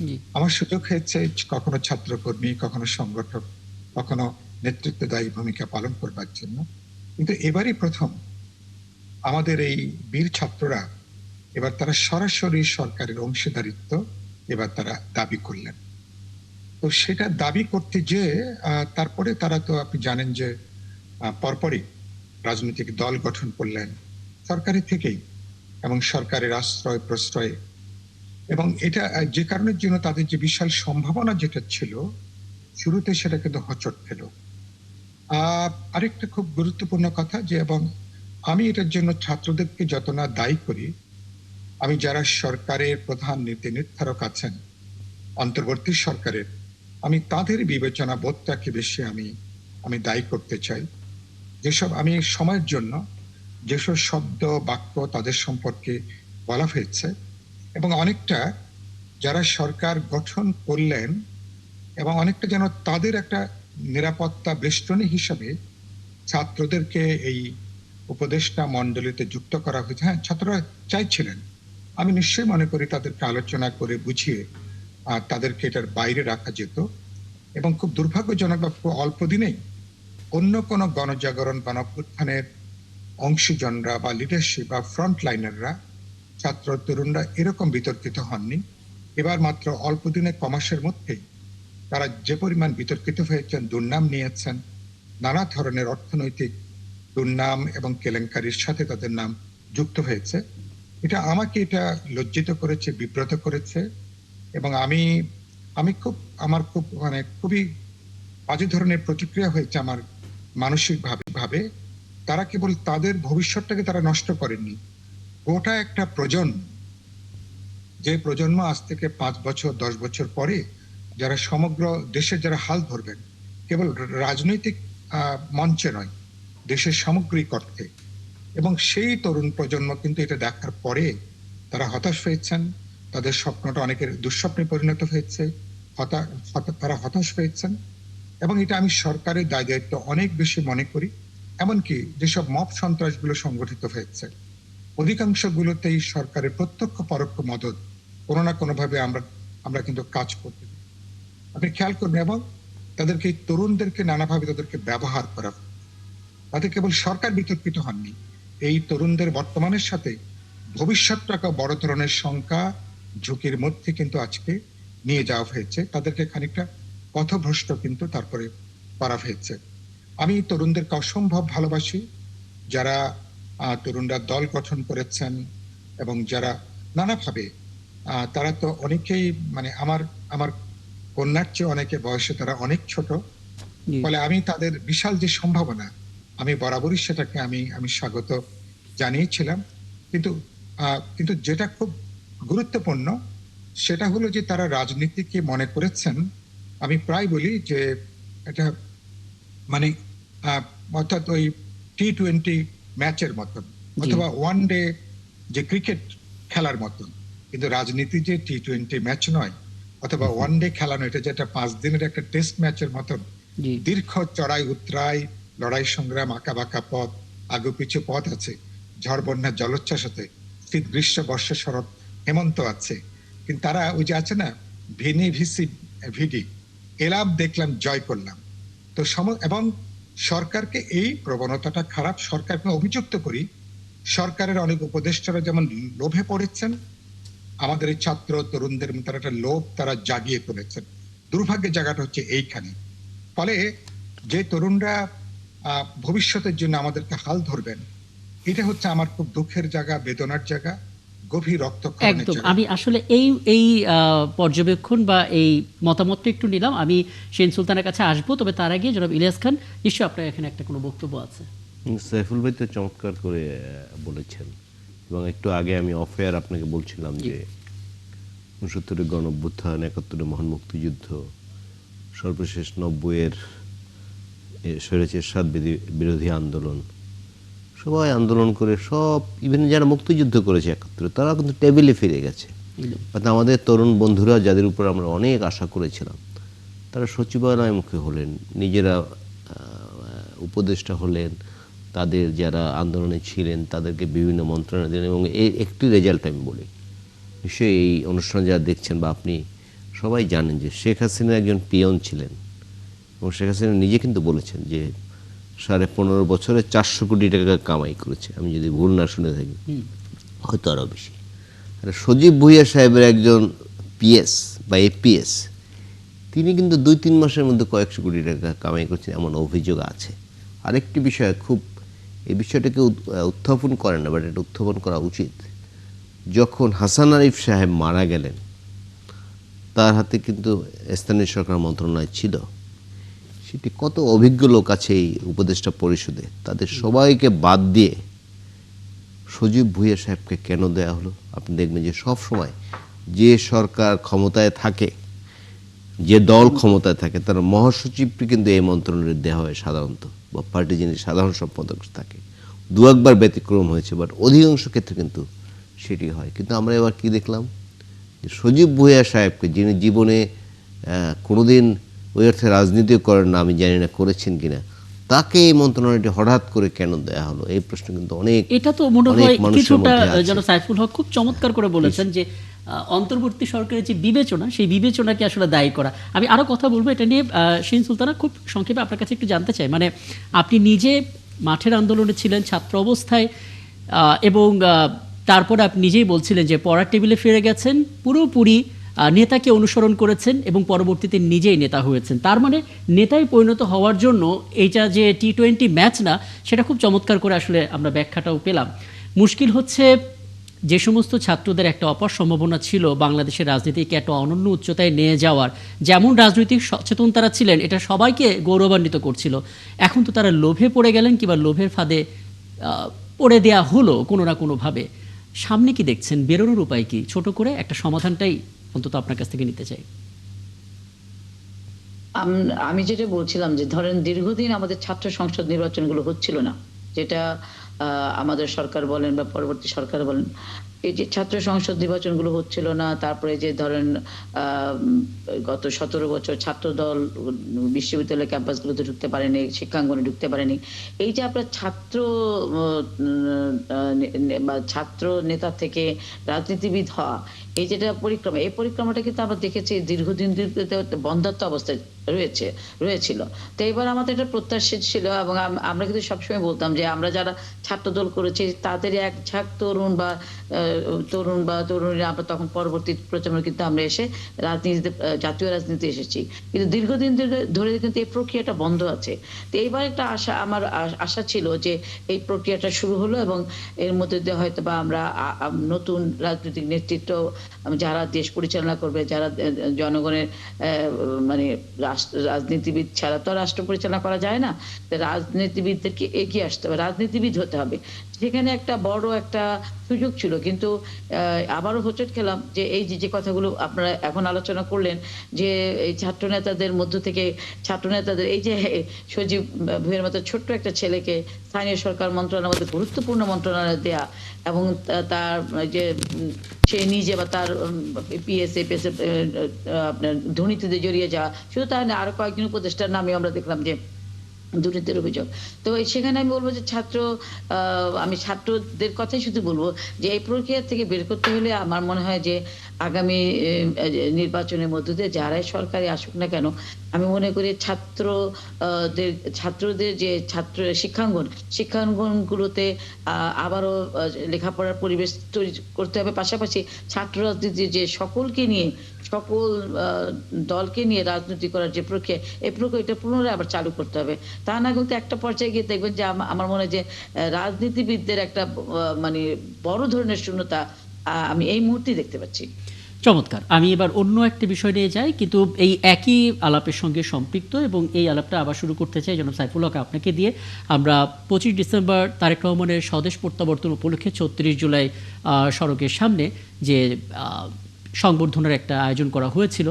জি, আমার সুযোগ হয়েছে কখনো ছাত্রকর্মী, কখনো সংগঠক, কখনো নেতৃত্বদায়ী ভূমিকা পালন করবার জন্য। কিন্তু এবারই প্রথম আমাদের এই বীর ছাত্ররা এবার তারা সরাসরি সরকারের অংশীদারিত্ব এবার তারা দাবি করলেন। তো সেটা দাবি করতে যে তারপরে তারা, তো আপনি জানেন যে পরপরই রাজনৈতিক দল গঠন করলেন সরকারি থেকেই, এবং সরকারের আশ্রয় প্রশ্রয়ে, এবং এটা যে কারণের জন্য তাদের যে বিশাল সম্ভাবনা যেটা ছিল শুরুতে, সেটা কিন্তু হোঁচট খেল। আরেকটা খুব গুরুত্বপূর্ণ কথা যে, এবং আমি এটার জন্য ছাত্রদেরকে যত না দায়ী করি, আমি যারা সরকারের প্রধান নীতি নির্ধারক আছেন অন্তর্বর্তী সরকারের, আমি তাদের বিবেচনা বোধটাকে বেশি আমি দায়ী করতে চাই। যেসব আমি সময়ের জন্য যেসব শব্দ বাক্য তাদের সম্পর্কে বলা হয়েছে, এবং অনেকটা যারা সরকার গঠন করলেন, এবং অনেকটা যেন তাদের একটা নিরাপত্তা বেষ্টনী হিসাবে ছাত্রদেরকে এই উপদেষ্টা মণ্ডলীতে যুক্ত করা হয়েছে। হ্যাঁ, ছাত্ররা চাইছিলেন, আমি নিশ্চয়ই মনে করি তাদেরকে আলোচনা করে বুঝিয়ে তাদেরকে এটার বাইরে রাখা যেত, এবং খুব দুর্ভাগ্যজনক বা খুব অল্প দিনেই অন্য কোনো গণজাগরণ গণঅভ্যুত্থানের অংশীজনরা বা লিডারশিপ বা ফ্রন্ট লাইনাররা, ছাত্র তরুণরা এরকম বিতর্কিত হননি। এবার মাত্র অল্প দিনে, কমাসের মধ্যেই তারা যে পরিমাণ বিতর্কিত হয়েছেন, দুর্নাম নিয়েছেন, নানা ধরনের অর্থনৈতিক দুর্নাম এবং কেলেঙ্কারির সাথে তাদের নাম যুক্ত হয়েছে, এটা আমাকে এটা লজ্জিত করেছে, বিব্রত করেছে, এবং আমার খুব খুবই বাজে ধরনের প্রতিক্রিয়া হয়েছে আমার মানসিক ভাবে। তারা কেবল তাদের ভবিষ্যৎটাকে তারা নষ্ট করেননি, গোটা একটা প্রজন্ম, যে প্রজন্ম আজ থেকে 5 বছর 10 বছর পরে যারা সমগ্র দেশের যারা হাল ধরবেন, কেবল রাজনৈতিক মঞ্চে নয়, দেশের সামগ্রিক অর্থে, এবং সেই তরুণ প্রজন্ম কিন্তু এটা দেখার পরে তারা হতাশ হয়েছেন, তাদের স্বপ্নটা অনেকের দুঃস্বপ্নে পরিণত হয়েছে, তারা হতাশ হয়েছেন। এবং এটা আমি সরকারের দায় দায়িত্ব অনেক বেশি মনে করি। এমনকি যেসব মব সন্ত্রাসগুলো সংগঠিত হয়েছে, অধিকাংশগুলোতেই সরকারের প্রত্যক্ষ পরোক্ষ মদত কোনো না কোনোভাবে আমরা কিন্তু কাজ করতে, আপনি খেয়াল করবেন। এবং তাদেরকে, তরুণদেরকে নানাভাবে তাদেরকে ব্যবহার করা, তাতে কেবল সরকার বিতর্কিত হননি, এই তরুণদের বর্তমানের সাথে ভবিষ্যৎটাকে বড় ধরনের শঙ্কা ঝুঁকির মধ্যে কিন্তু আজকে নিয়ে যাওয়া হয়েছে, তাদেরকে খানিকটা পথভ্রষ্ট কিন্তু তারপরে করা হয়েছে। আমি তরুণদেরকে অসম্ভব ভালোবাসি, যারা তরুণরা দল গঠন করেছেন, এবং যারা নানাভাবে, তারা তো অনেকেই আমার কন্যার চেয়ে অনেকে বয়সে তারা অনেক ছোট, জি, ফলে আমি তাদের বিশাল যে সম্ভাবনা, আমি বরাবরই সেটাকে আমি স্বাগত জানিয়েছিলাম। কিন্তু যেটা খুব গুরুত্বপূর্ণ সেটা হলো যে তারা রাজনীতিকে মনে করেছেন, আমি প্রায় বলি যে এটা মানে অর্থাৎ ওই T20 ম্যাচের মতন, অথবা ওয়ান ডে যে ক্রিকেট খেলার মতন। কিন্তু রাজনীতি যে T20 ম্যাচ নয়, অথবা ওয়ান ডে খেলা নয়, এটা যেটা 5 দিনের একটা টেস্ট ম্যাচের মতন জি, দীর্ঘ চড়াই উতরাই, লড়াই সংগ্রাম, আঁকা বাঁকা পথ, আগু পিছু পথ আছে, ঝড় বন্যা জলোচ্ছ্বাস আছে, শীত গ্রীষ্ম বর্ষা শরৎ হেমন্ত আছে। কিন্তু তারা ওই যে আছে না, ভিনি ভিসি ভিডি, এলাম দেখলাম জয় করলাম, তো এবং সরকারকে এই প্রবণতাটা খারাপ, সরকারকে অভিযুক্ত করি সরকারের অনেক উপদেষ্টারা যেমন লোভে পড়েছেন, আমাদের এই ছাত্র তরুণদের মধ্যে একটা লোভ তারা জাগিয়ে তুলেছেন। দুর্ভাগ্যের জায়গাটা হচ্ছে এইখানে। ফলে যে তরুণরা ভবিষ্যতের জন্য আমাদেরকে হাল ধরবেন, এটা হচ্ছে আমার খুব দুঃখের জায়গা, বেদনার জায়গা, গভীর রক্তক্ষরণের একদম। জায়গা। আমি আসলে এই পর্যবেক্ষণ বা এই মতামতটা একটু নিলাম। আমি শিন সুলতানের কাছে আসবো, তবে তার আগে জনাব ইলিয়াস খান, নিশ্চয়ই আপনার এখানে একটা কোনো বক্তব্য আছে। সাইফুল ভাই তো চমৎকার করে বলেছেন, এবং একটু আগে আমি অফেয়ার আপনাকে বলছিলাম যে 69 গণঅভ্যুত্থান, 71 মহান মুক্তিযুদ্ধ, সর্বশেষ 90-এর স্বৈরাচার বিরোধী আন্দোলন, সবাই আন্দোলন করে সব, ইভেন যারা মুক্তিযুদ্ধ করেছে 71, তারা কিন্তু টেবিলে ফিরে গেছে। অর্থাৎ আমাদের তরুণ বন্ধুরা যাদের উপর আমরা অনেক আশা করেছিলাম, তারা সচিবালয় মুখে হলেন, নিজেরা উপদেষ্টা হলেন, তাদের যারা আন্দোলনে ছিলেন তাদেরকে বিভিন্ন মন্ত্রণালয় দিলেন। এবং এই একটি রেজাল্ট আমি বলি, নিশ্চয়ই এই অনুষ্ঠান যারা দেখছেন বা আপনি সবাই জানেন যে শেখ হাসিনা একজন পিয়ন ছিলেন, এবং শেখ হাসিনা নিজে কিন্তু বলেছেন যে 15.5 বছরে 400 কোটি টাকা কামাই করেছে, আমি যদি ভুল না শুনে থাকি, হয়তো আরও বেশি। আর সজীব ভুইয়া সাহেবের একজন পিএস বা এপিএস, তিনি কিন্তু 2-3 মাসের মধ্যে কয়েকশো কোটি টাকা কামাই করছেন, এমন অভিযোগ আছে। আরেকটি বিষয়, খুব এই বিষয়টাকে উত্থাপন করেন না, বাট এটা উত্থাপন করা উচিত। যখন হাসান আরিফ সাহেব মারা গেলেন, তার হাতে কিন্তু স্থানীয় সরকার মন্ত্রণালয় ছিল। সেটি কত অভিজ্ঞ লোক আছে এই উপদেষ্টা পরিষদে, তাদের সবাইকে বাদ দিয়ে সজীব ভুইয়া সাহেবকে কেন দেয়া হলো? আপনি দেখবেন যে সব সময় যে সরকার ক্ষমতায় থাকে, যে দল ক্ষমতায় থাকে, তার মহাসচিবকে কিন্তু এই মন্ত্রণালয়ে দেওয়া হয় সাধারণত, বা পার্টি যিনি সাধারণ সম্পাদক থাকে। 2-1 ব্যতিক্রম হয়েছে, বাট অধিকাংশ ক্ষেত্রে কিন্তু সেটি হয়। কিন্তু আমরা এবার কি দেখলাম, যে সজীব ভুইয়া সাহেবকে, যিনি জীবনে কোনোদিন ওই অর্থে রাজনীতিও করেন না, আমি জানি না করেছেন কিনা, তাকে এই মন্ত্রণালয়টি হঠাৎ করে কেন দেয়া হলো? এই প্রশ্ন কিন্তু অনেক, এটা তো মনে হয় কিছুটা যেন আছে। সাইফুল হক খুব চমৎকার করে বলেছেন যে অন্তর্বর্তী সরকারের যে বিবেচনা, সেই বিবেচনাকে আসলে দায়ী করা। আমি আরো কথা বলবো এটা নিয়ে। শিন সুলতানা, খুব সংক্ষেপে আপনার কাছে একটু জানতে চাই, মানে আপনি নিজে মাঠের আন্দোলনে ছিলেন ছাত্র অবস্থায়, এবং তারপরে আপনি নিজেই বলছিলেন যে পড়ার টেবিলে ফিরে গেছেন, পুরোপুরি নেতাকে অনুসরণ করেছেন এবং পরবর্তীতে নিজেই নেতা হয়েছেন। তার মানে নেতায় পরিণত হওয়ার জন্য এইটা যে T20 ম্যাচ না, সেটা খুব চমৎকার করে আসলে আমরা ব্যাখ্যাটাও পেলাম। মুশকিল হচ্ছে, যে সমস্ত ছাত্রদের একটা অপার সম্ভাবনা ছিল বাংলাদেশের রাজনীতিকে একটা অনন্য উচ্চতায় নিয়ে যাওয়ার, যেমন রাজনৈতিক সচেতন তারা ছিলেন, এটা সবাইকে গৌরবান্বিত করছিল। এখন তো তারা লোভে পড়ে গেলেন, কিংবা লোভের ফাঁদে পড়ে দেয়া হলো কোনো না কোনোভাবে। সামনে কি দেখছেন, বেরোনোর উপায় কি? ছোট করে একটা সমাধানটাই অন্তত আপনার কাছ থেকে নিতে চাই। আমি যেটা বলছিলাম যে ধরেন দীর্ঘদিন আমাদের ছাত্র সংসদ নির্বাচনগুলো হচ্ছিল না, যেটা আমাদের সরকার বলেন বা পরবর্তী সরকার বলেন, এই যে ছাত্র সংসদ নির্বাচনগুলো হচ্ছিল না, তারপরে যে ধরেন গত 17 বছর ছাত্র দল বিশ্ববিদ্যালয় ক্যাম্পাসগুলোতে ঢুকতে পারেনি, শিক্ষাঙ্গনে ঢুকতে পারেনি। এই যে আপনার ছাত্র বা ছাত্র নেতা থেকে রাজনীতিবিদ হওয়া, এই যেটা পরিক্রমা, এই পরিক্রমাটা কিন্তু আমরা দেখেছি দীর্ঘদিন বন্ধাত্ম অবস্থায় রয়েছিল। তো এবার আমাদের একটা প্রত্যাশা ছিল, এবং আমরা কিন্তু সবসময় বলতাম যে আমরা যারা ছাত্র দল করেছি তাদের এক ঝাঁক তরুণ বা তরুণীরা আমরা তখন পরবর্তী প্রজন্ম কিন্তু আমরা এসে রাজনীতিতে, জাতীয় রাজনীতি এসেছি, কিন্তু দীর্ঘদিন ধরে কিন্তু এই প্রক্রিয়াটা বন্ধ আছে। তো এইবার একটা আমার আশা ছিল যে এই প্রক্রিয়াটা শুরু হলো, এবং এর মধ্যে দিয়ে হয়তো বা আমরা নতুন রাজনৈতিক নেতৃত্ব, যারা দেশ পরিচালনা করবে, যারা জনগণের মানে রাজনীতিবিদ ছাড়া তো রাষ্ট্র পরিচালনা করা যায় না, রাজনীতিবিদদেরকে এগিয়ে আসতে হবে, রাজনীতিবিদ হতে হবে। সেখানে একটা বড় একটা সুযোগ ছিল, কিন্তু আবারও হোঁচট খেলাম যে এই যে কথাগুলো আপনারা এখন আলোচনা করলেন, যে এই ছাত্র নেতাদের মধ্য থেকে এই যে সজীব ভুইয়ার মতো ছোট্ট একটা ছেলেকে স্থানীয় সরকার মন্ত্রণালয়ের মধ্যে গুরুত্বপূর্ণ মন্ত্রণালয় দেয়া, এবং তার যে সে নিজে বা তার পিএস আপনার দুর্নীতিতে জড়িয়ে যাওয়া, শুধু তাই না, আরো কয়েকজন উপদেষ্টার নামে আমরা দেখলাম যে দুর্নীতির অভিযোগ। তো সেখানে আমি বলব যে আমি ছাত্রদের কথাই শুধু বলব যে এই প্রক্রিয়া থেকে বের করতে হলে আমার মনে হয় যে আগামী নির্বাচনের মধ্য দিয়ে যারাই সরকারে আসুক না কেন, আমি মনে করি ছাত্রদের যে শিক্ষাঙ্গনগুলোতে আবারও লেখাপড়ার পরিবেশ তৈরি করতে হবে। পাশাপাশি ছাত্র রাজনীতির যে সকল আ দলকে নিয়ে রাজনীতি করার যে প্রক্রিয়া, এই প্রক্রিয়াটা পুনরায় আবার চালু করতে হবে। তা না করলে একটা পর্যায়ে গিয়ে দেখবেন যে আমার মনে হয় যে রাজনীতিবিদদের একটা মানে বড় ধরনের শূন্যতা আমি এই মুহূর্তেই দেখতে পাচ্ছি। চমৎকার। আমি এবার অন্য একটা বিষয় নিয়ে যাই, কিন্তু এই একই আলাপের সঙ্গে সম্পৃক্ত, এবং এই আলাপটা আবার শুরু করতে চাই জনাব সাইফুল হক আপনাকে দিয়ে। আমরা 25 ডিসেম্বর তারেক রহমানের স্বদেশ প্রত্যাবর্তন উপলক্ষে 36 জুলাই সড়কের সামনে যে সংবর্ধনার একটা আয়োজন করা হয়েছিল,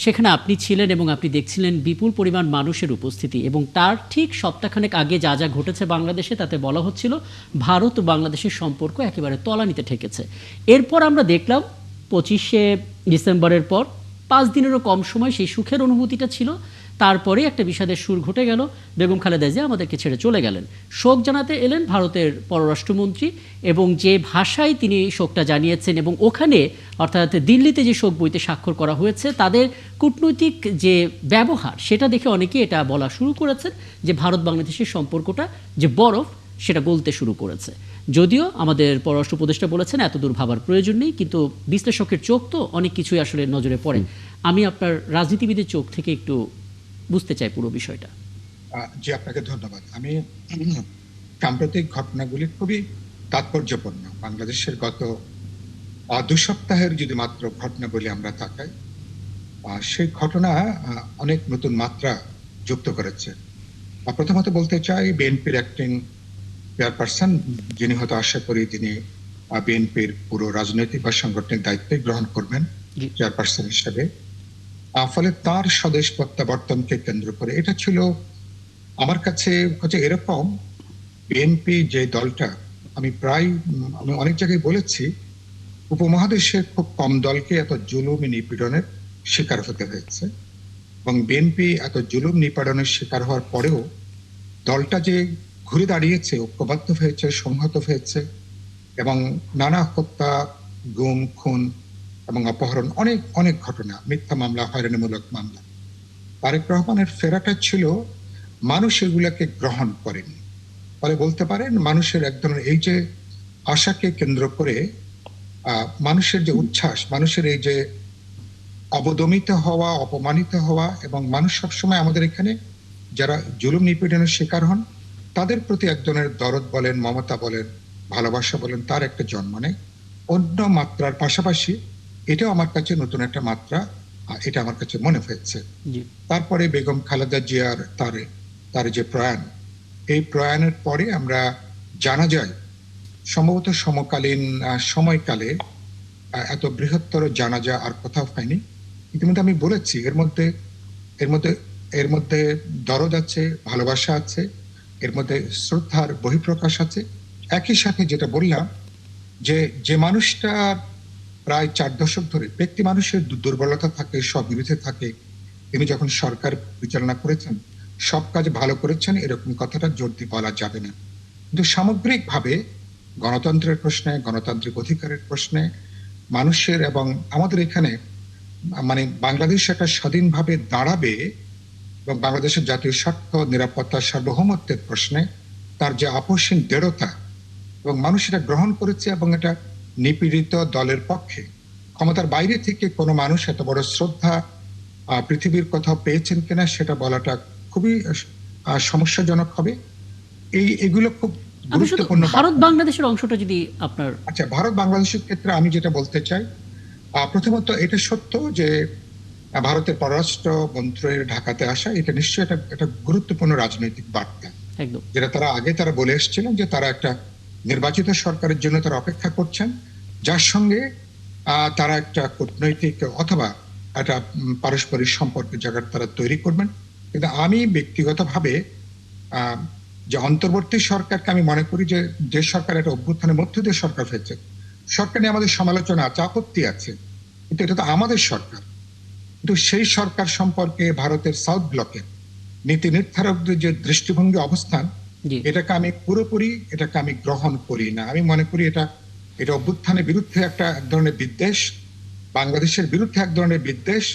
সেখানে আপনি ছিলেন এবং আপনি দেখছিলেন বিপুল পরিমাণ মানুষের উপস্থিতি, এবং তার ঠিক সপ্তাহখানেক আগে যা যা ঘটেছে বাংলাদেশে, তাতে বলা হচ্ছিল ভারত ও বাংলাদেশের সম্পর্ক একেবারে তলানিতে ঠেকেছে। এরপর আমরা দেখলাম 25শে ডিসেম্বরের পর 5 দিনেরও কম সময় সেই সুখের অনুভূতিটা ছিল, তারপরে একটা বিষাদের সুর ঘটে গেল। বেগম খালেদা জিয়া আমাদেরকে ছেড়ে চলে গেলেন। শোক জানাতে এলেন ভারতের পররাষ্ট্রমন্ত্রী, এবং যে ভাষায় তিনি শোকটা জানিয়েছেন, এবং ওখানে অর্থাৎ দিল্লিতে যে শোক বইতে স্বাক্ষর করা হয়েছে, তাদের কূটনৈতিক যে ব্যবহার, সেটা দেখে অনেকে এটা বলা শুরু করেছেন যে ভারত বাংলাদেশের সম্পর্কটা যে বরফ, সেটা গলতে শুরু করেছে। যদিও আমাদের পররাষ্ট্র উপদেষ্টা বলেছেন এত দূর ভাবার প্রয়োজন নেই, কিন্তু বিশ্লেষকের চোখ তো অনেক কিছুই আসলে নজরে পড়ে। আমি আপনার রাজনীতিবিদের চোখ থেকে একটু বুঝতে চাই পুরো বিষয়টা। জি, আপনাকে ধন্যবাদ। আমি সাম্প্রতিক ঘটনাগুলি খুবই তাৎপর্যপূর্ণ। বাংলাদেশের গত 2 সপ্তাহের যদি মাত্র ঘটনা বলি আমরা তাকাই, সেই ঘটনা অনেক নতুন মাত্রা যুক্ত করেছে। প্রথমত বলতে চাই, বিএনপির অ্যাক্টিং চেয়ারপারসন, যিনি হয়তো আশা করি তিনি বিএনপির পুরো রাজনৈতিক বা সাংগঠনিক দায়িত্বই গ্রহণ করবেন জি। চেয়ারপারসন হিসেবে। ফলে তার স্বদেশ প্রত্যাবর্তনকে কেন্দ্র করে এটা ছিল আমার কাছে হচ্ছে এরকম, বিএনপি যে দলটা, আমি অনেক জায়গায় বলেছি, উপমহাদেশের খুব কম দলকে এত জুলুম নিপীড়নের শিকার হতে হয়েছে, এবং বিএনপি এত জুলুম নিপীড়নের শিকার হওয়ার পরেও দলটা যে ঘুরে দাঁড়িয়েছে, ঐক্যবদ্ধ হয়েছে, সংহত হয়েছে, এবং নানা হত্যা, গুম, খুন এবং অপহরণ, অনেক অনেক ঘটনা, মিথ্যা মামলা, হয়রানিমূলক মামলা, তারেক রহমানের ফেরাটা ছিল মানুষ এগুলাকে গ্রহণ করেনি। ফলে বলতে পারেন মানুষের এক ধরনের এই যে আশাকে কেন্দ্র করে মানুষের যে উচ্ছ্বাস, মানুষের এই যে অবদমিত হওয়া, অপমানিত হওয়া, এবং মানুষ সবসময় আমাদের এখানে যারা জুলুম নিপীড়নের শিকার হন তাদের প্রতি এক ধরনের দরদ বলেন, মমতা বলেন, ভালোবাসা বলেন, তার একটা জন্ম নেয়। অন্য মাত্রার পাশাপাশি এটাও আমার কাছে নতুন একটা মাত্রা, এটা আমার কাছে মনে হয়েছে। তারপরে বেগম খালেদা জিয়ার তার যে প্রয়াণ, এই প্রয়াণের পরে আমরা জানা যায় সম্ভবত সমকালীন সময়কালে এত বৃহত্তর জানাজা আর কোথাও হয়নি। ইতিমধ্যে আমি বলেছি এর মধ্যে দরদ আছে, ভালোবাসা আছে, এর মধ্যে শ্রদ্ধার বহিঃপ্রকাশ আছে। একই সাথে যেটা বললাম যে মানুষটা প্রায় 4 দশক ধরে, ব্যক্তি মানুষের দুর্বলতা থাকে, স্ববিরোধী থাকে, তিনি যখন সরকার পরিচালনা করেছেন সব কাজ ভালো করেছেন এরকম কথাটা জোর দিয়ে বলা যাবে না, কিন্তু সামগ্রিকভাবে গণতন্ত্রের প্রশ্নে, গণতান্ত্রিক অধিকারের প্রশ্নে মানুষের, এবং আমাদের এখানে মানে বাংলাদেশ একটা স্বাধীনভাবে দাঁড়াবে এবং বাংলাদেশের জাতীয় স্বার্থ, নিরাপত্তা, সার্বভৌমত্বের প্রশ্নে তার যে আপোষহীন দৃঢ়তা, এবং মানুষ এটা গ্রহণ করেছে, এবং এটা নিপীড়িত দলের পক্ষে। ক্ষমতার বাইরে থেকে কোনো মানুষ এত বড় শ্রদ্ধা পৃথিবীর কোথাও পেয়েছেন কিনা সেটা বলাটা খুবই সমস্যাজনক হবে। এগুলো খুব গুরুত্বপূর্ণ। ভারত বাংলাদেশের অংশটা যদি আপনার, আচ্ছা, ভারত বাংলাদেশের ক্ষেত্রে আমি যেটা বলতে চাই, প্রথমত এটা সত্য যে ভারতের পররাষ্ট্র মন্ত্রীর ঢাকাতে আসা, এটা নিশ্চয়ই একটা গুরুত্বপূর্ণ রাজনৈতিক বার্তা, যেটা তারা বলে এসেছিলেন যে তারা একটা নির্বাচিত সরকারের জন্য তারা অপেক্ষা করছেন, যার সঙ্গে তারা একটা কূটনৈতিক অথবা একটা পারস্পরিক সম্পর্কের জায়গা তারা তৈরি করবেন। কিন্তু আমি ব্যক্তিগতভাবে যে অন্তর্বর্তী সরকারকে আমি মনে করি যে সরকার একটা অভ্যুত্থানের মধ্য দিয়ে সরকার হয়েছে, সরকার নিয়ে আমাদের সমালোচনা আছে, আপত্তি আছে, কিন্তু এটা তো আমাদের সরকার। কিন্তু সেই সরকার সম্পর্কে ভারতের সাউথ ব্লকের নীতি নির্ধারকদের যে দৃষ্টিভঙ্গি অবস্থান, জি এটাকে আমি গ্রহণ করি না। আমি মনে করি এটা অভ্যুত্থানের বিরুদ্ধে এক ধরনের বিদ্বেষ, বাংলাদেশের বিরুদ্ধে এক ধরনের বিদ্বেষ,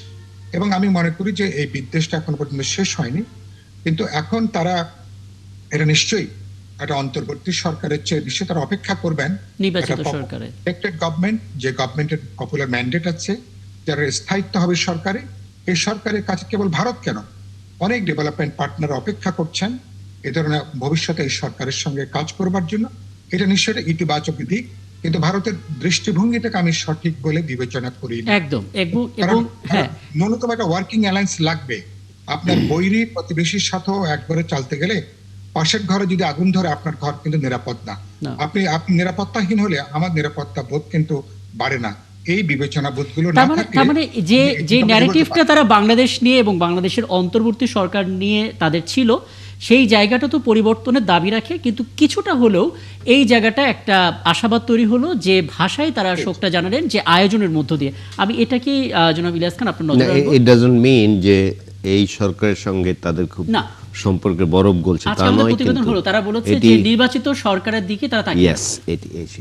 এবং আমি মনে করি যে এই বিদ্বেষটা এখন পর্যন্ত শেষ হয়নি। কিন্তু এখন তারা এটা নিশ্চয়ই একটা অন্তর্বর্তী সরকারের চেয়ে বেশি তারা অপেক্ষা করবেন নির্বাচিত সরকারে। ইলেক্টেড গভর্নমেন্ট, যে গভর্নমেন্টের পপুলার ম্যান্ডেট আছে, যারা স্থায়িত্ব হবে সরকারে, এই সরকারের কাছে কেবল ভারত কেন, অনেক ডেভেলপমেন্ট পার্টনার অপেক্ষা করছেন এ ধরনের ভবিষ্যতে এই সরকারের সঙ্গে কাজ করবার জন্য। এটা নিশ্চয়ই একটা ইতিবাচক দিক, কিন্তু ভারতের দৃষ্টিভঙ্গিটাকে আমি সঠিক বলে বিবেচনা করি না। একদম কারণ এবং হ্যাঁ ন্যূনতম একটা ওয়ার্কিং অ্যালায়েন্স লাগবে। আপনার বৈরী প্রতিবেশীর সাথেও একবারে চলতে গেলে, পাশের ঘরে যদি আগুন ধরে আপনার ঘর কিন্তু নিরাপদ না। না। আপনি নিরাপত্তাহীন হলে আমার নিরাপত্তা বোধ কিন্তু বাড়ে না। এই বিবেচনা বোধগুলো না থাকলে তার মানে যে এটা হতে ন্যারেটিভটা পারে। তারা বাংলাদেশ নিয়ে এবং বাংলাদেশের অন্তর্বর্তী সরকার নিয়ে তাদের ছিল, সেই জায়গাটা তো পরিবর্তনের দাবি রাখে, কিন্তু কিছুটা হলেও এই জায়গাটা একটা আশাবাদ তৈরি হলো যে ভাষায় তারা শোকটা জানালেন যে আয়োজনের মধ্য দিয়ে। আমি এটা কি জনাব ইলিয়াস খান আপনার নজরে আনবো? ইট ডাজন্ট মিন যে এই সরকারের সঙ্গে তাদের খুব না। সম্পর্কের বরফ গলছে, আজকে তা আমাদের নয়। প্রতিবেদন কিন্তু হলো তারা বলেছে এটি যে নির্বাচিত সরকারের দিকে তারা তাকিয়ে ইয়েস,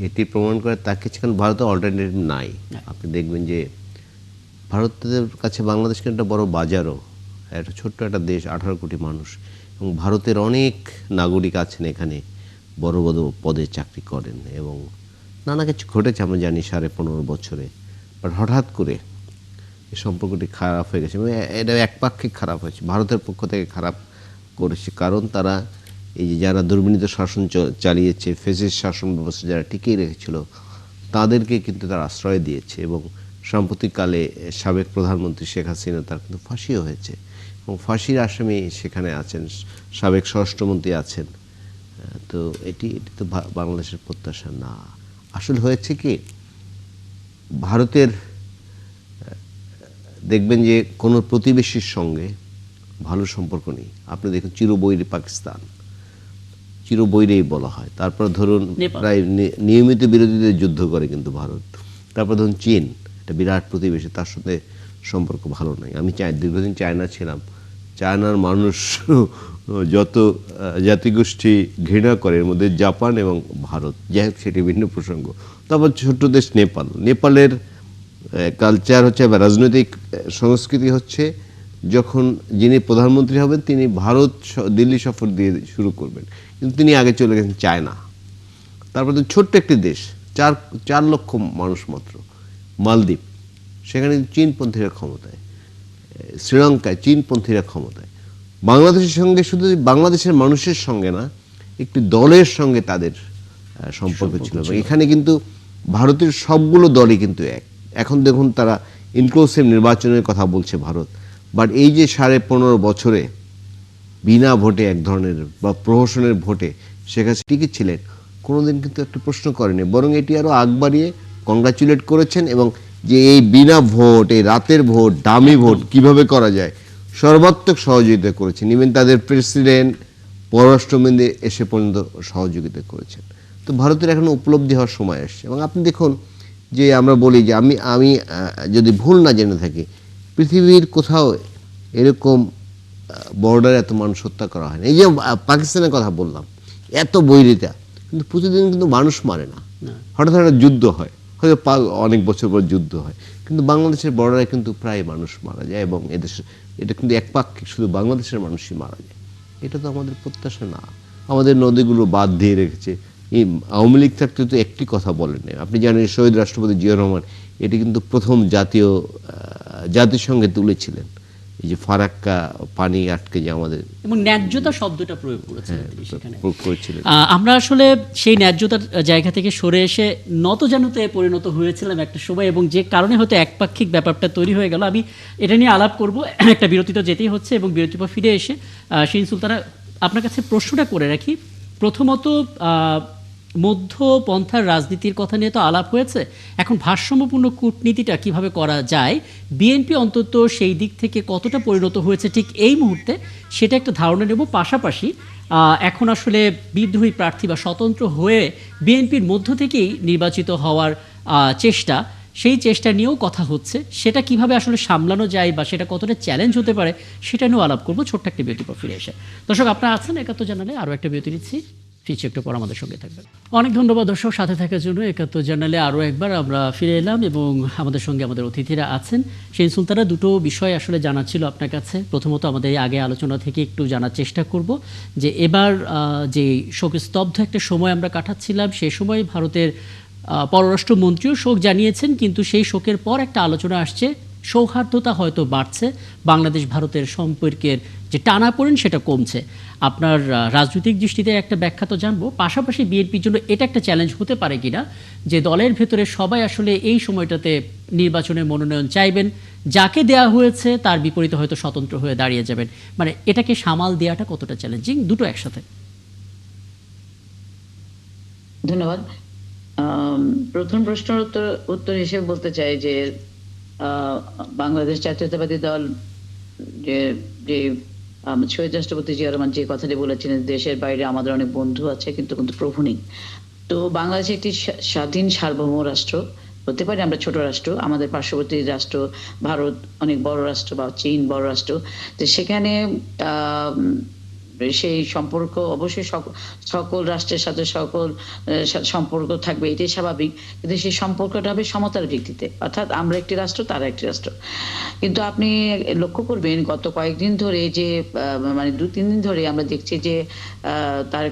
এটি প্রমাণ করে তাকিয়েছে, কারণ ভারতের অল্টারনেটিভ নাই। আপনি দেখবেন যে ভারতের কাছে বাংলাদেশ কিন্তু একটা বড় বাজারও, একটা ছোট্ট একটা দেশ, 18 কোটি মানুষ, এবং ভারতের অনেক নাগরিক আছেন এখানে, বড় বড় পদে চাকরি করেন, এবং নানা কিছু ঘটেছে আমরা জানি 15.5 বছরে। বাট হঠাৎ করে এই সম্পর্কটি খারাপ হয়ে গেছে, এবং এটা একপাক্ষিক খারাপ হয়েছে, ভারতের পক্ষ থেকে খারাপ করেছে। কারণ তারা এই যে যারা দুর্বিনীত শাসন চালিয়েছে, ফেসিস্ট শাসন ব্যবস্থা যারা টিকিয়ে রেখেছিল, তাদেরকে কিন্তু তারা আশ্রয় দিয়েছে। এবং সাম্প্রতিককালে সাবেক প্রধানমন্ত্রী শেখ হাসিনা, তার কিন্তু ফাঁসিও হয়েছে, এবং ফাঁসির আসামি সেখানে আছেন, সাবেক স্বরাষ্ট্রমন্ত্রী আছেন। তো এটি তো বাংলাদেশের প্রত্যাশা না। আসলে হয়েছে কি, ভারতের দেখবেন যে কোনো প্রতিবেশীর সঙ্গে ভালো সম্পর্ক নেই। আপনি দেখুন চিরবৈরী পাকিস্তান, চিরবৈরী বলা হয়। তারপর ধরুন নেপাল। প্রায় নিয়মিত বিরোধীদের যুদ্ধ করে কিন্তু ভারত। তারপর ধরুন চীন, একটা বিরাট প্রতিবেশী, তার সাথে সম্পর্ক ভালো নাই। আমি দীর্ঘদিন চায়না ছিলাম, চায়নার মানুষ যত জাতিগোষ্ঠী ঘৃণা করে, এর মধ্যে জাপান এবং ভারত, যাই হোক সেটি ভিন্ন প্রসঙ্গ। তারপর ছোট্ট দেশ নেপাল, নেপালের কালচার হচ্ছে বা রাজনৈতিক সংস্কৃতি হচ্ছে, যখন যিনি প্রধানমন্ত্রী হবেন তিনি ভারত দিল্লি সফর দিয়ে শুরু করবেন, কিন্তু তিনি আগে চলে গেছেন চায়না। তারপর তো ছোট্ট একটি দেশ, 4 লক্ষ মানুষ মাত্র, মালদ্বীপ, সেখানে চীনপন্থীরা ক্ষমতায়, শ্রীলঙ্কায় চীনপন্থীরা ক্ষমতায়। বাংলাদেশের সঙ্গে শুধু বাংলাদেশের মানুষের সঙ্গে না, একটি দলের সঙ্গে তাদের সম্পর্ক ছিল। এবং এখানে কিন্তু ভারতের সবগুলো দলই কিন্তু এক। এখন দেখুন তারা ইনক্লুসিভ নির্বাচনের কথা বলছে ভারত, বাট এই যে 15.5 বছরে বিনা ভোটে এক ধরনের বা প্রহসনের ভোটে শেখ হাসিনা টিকিট ছিলেন, কোনোদিন কিন্তু একটা প্রশ্ন করেনি, বরং এটি আরও আগ বাড়িয়ে কংগ্রাচুলেট করেছেন। এবং যে এই বিনা ভোট, এই রাতের ভোট, দামি ভোট কিভাবে করা যায় সর্বাত্মক সহযোগিতা করেছেন। ইভেন তাদের প্রেসিডেন্ট, পররাষ্ট্রমন্ত্রী এসে পর্যন্ত সহযোগিতা করেছেন। তো ভারতের এখন উপলব্ধি হওয়ার সময় আসছে। এবং আপনি দেখুন যে আমরা বলি যে আমি যদি ভুল না জেনে থাকি, পৃথিবীর কোথাও এরকম বর্ডারে এত মানুষ হত্যা করা হয় না। এই যে পাকিস্তানের কথা বললাম, এত বৈরিতা, কিন্তু প্রতিদিন কিন্তু মানুষ মারে না, হঠাৎ হঠাৎ যুদ্ধ হয়, হয়তো অনেক বছর পর যুদ্ধ হয়, কিন্তু বাংলাদেশের বর্ডারে কিন্তু প্রায় মানুষ মারা যায়। এবং এদেশে এটা কিন্তু একপাক্ষিক, শুধু বাংলাদেশের মানুষই মারা যায়। এটা তো আমাদের প্রত্যাশা না। আমাদের নদীগুলো বাদ দিয়ে রেখেছে। এই আওয়ামী লীগ থাকতে তো একটি কথা বলেন না। আপনি জানেন শহীদ রাষ্ট্রপতি জিয়া রহমান এটি কিন্তু প্রথম জাতিসংঘে তুলেছিলেন, এই যে ফারাক্কা পানি আটকে যে আমাদের, এবং ন্যায্যতা শব্দটা প্রয়োগ করেছিলেন তিনি সেখানে। করেছিলেন। আমরা আসলে সেই ন্যায্যতার জায়গা থেকে সরে এসে নতজানুতে পরিণত হয়েছিলাম একটা সময়, এবং যে কারণে হয়তো একপাক্ষিক ব্যাপারটা তৈরি হয়ে গেল। আমি এটা নিয়ে আলাপ করব, একটা বিরতি তো যেতেই হচ্ছে, এবং বিরতির পর ফিরে এসে শিরিন সুলতানা আপনার কাছে প্রশ্নটা করে রাখি। প্রথমত মধ্যপন্থার রাজনীতির কথা নিয়ে তো আলাপ হয়েছে, এখন ভারসাম্যপূর্ণ কূটনীতিটা কিভাবে করা যায়, বিএনপি অন্তত সেই দিক থেকে কতটা পরিণত হয়েছে ঠিক এই মুহূর্তে, সেটা একটা ধারণা নেব। পাশাপাশি এখন আসলে বিদ্রোহী প্রার্থী বা স্বতন্ত্র হয়ে বিএনপির মধ্য থেকেই নির্বাচিত হওয়ার চেষ্টা, সেই চেষ্টা নিয়েও কথা হচ্ছে, সেটা কিভাবে আসলে সামলানো যায় বা সেটা কতটা চ্যালেঞ্জ হতে পারে সেটা নিয়েও আলাপ করবো ছোট্ট একটা বিরতির পর ফিরে এসে। দর্শক, আপনারা আছেন একাত্তর জানালে, আরও একটা বিরতি নিচ্ছি, ফিরছি একটু পর আমাদের সঙ্গে থাকবেন। অনেক ধন্যবাদ দর্শক সাথে থাকার জন্য। একাত্তর জানালে আরও একবার আমরা ফিরে এলাম এবং আমাদের সঙ্গে আমাদের অতিথিরা আছেন। সেই সুলতানা, দুটো বিষয় আসলে জানার ছিল আপনার কাছে। প্রথমত আমাদের এই আগে আলোচনা থেকে একটু জানার চেষ্টা করব যে এবার যে শোকস্তব্ধ একটা সময় আমরা কাটাচ্ছিলাম, সেই সময় ভারতের পররাষ্ট্রমন্ত্রীও শোক জানিয়েছেন, কিন্তু সেই শোকের পর একটা আলোচনা আসছে, সৌহার্দ্যতা হয়তো বাড়ছে, বাংলাদেশ ভারতের সম্পর্কের যে টানাপোড়েন সেটা কমছে। আপনার রাজনৈতিক দৃষ্টিতে একটা ব্যাখ্যা তো জানবো, পাশাপাশি বিএনপির জন্য এটা একটা চ্যালেঞ্জ হতে পারে কিনা যে দলের ভেতরে সবাই আসলে এই সময়টাতে নির্বাচনে মনোনয়ন চাইবেন, যাকে দেয়া হয়েছে তার বিপরীতে হয়তো স্বতন্ত্র হয়ে দাঁড়িয়ে যাবেন। মানে এটাকে সামাল দেওয়াটা কতটা চ্যালেঞ্জিং, দুটো একসাথে। ধন্যবাদ। প্রথম প্রশ্নের উত্তর হিসেবে বলতে চাই যে বাংলাদেশ জাতীয়তাবাদী দল যে যে শহীদ রাষ্ট্রপতি জিয়া রহমান যে কথাটি বলেছিলেন, দেশের বাইরে আমাদের অনেক বন্ধু আছে কিন্তু কিন্তু প্রভু নেই। তো বাংলাদেশ একটি স্বাধীন সার্বভৌম রাষ্ট্র, হতে পারে আমরা ছোট রাষ্ট্র, আমাদের পার্শ্ববর্তী রাষ্ট্র ভারত অনেক বড় রাষ্ট্র বা চীন বড় রাষ্ট্র। তো সেখানে সেই সম্পর্ক অবশ্যই সকল রাষ্ট্রের সাথে সকল সম্পর্ক থাকবে, এটাই স্বাভাবিক, কিন্তু সেই সম্পর্কটা হবে সমতার ভিত্তিতে, অর্থাৎ আমরা একটি রাষ্ট্র তারা একটি রাষ্ট্র। কিন্তু আপনি লক্ষ্য করবেন গত কয়েকদিন ধরে যে মানে 2-3 দিন ধরে আমরা দেখছি যে তার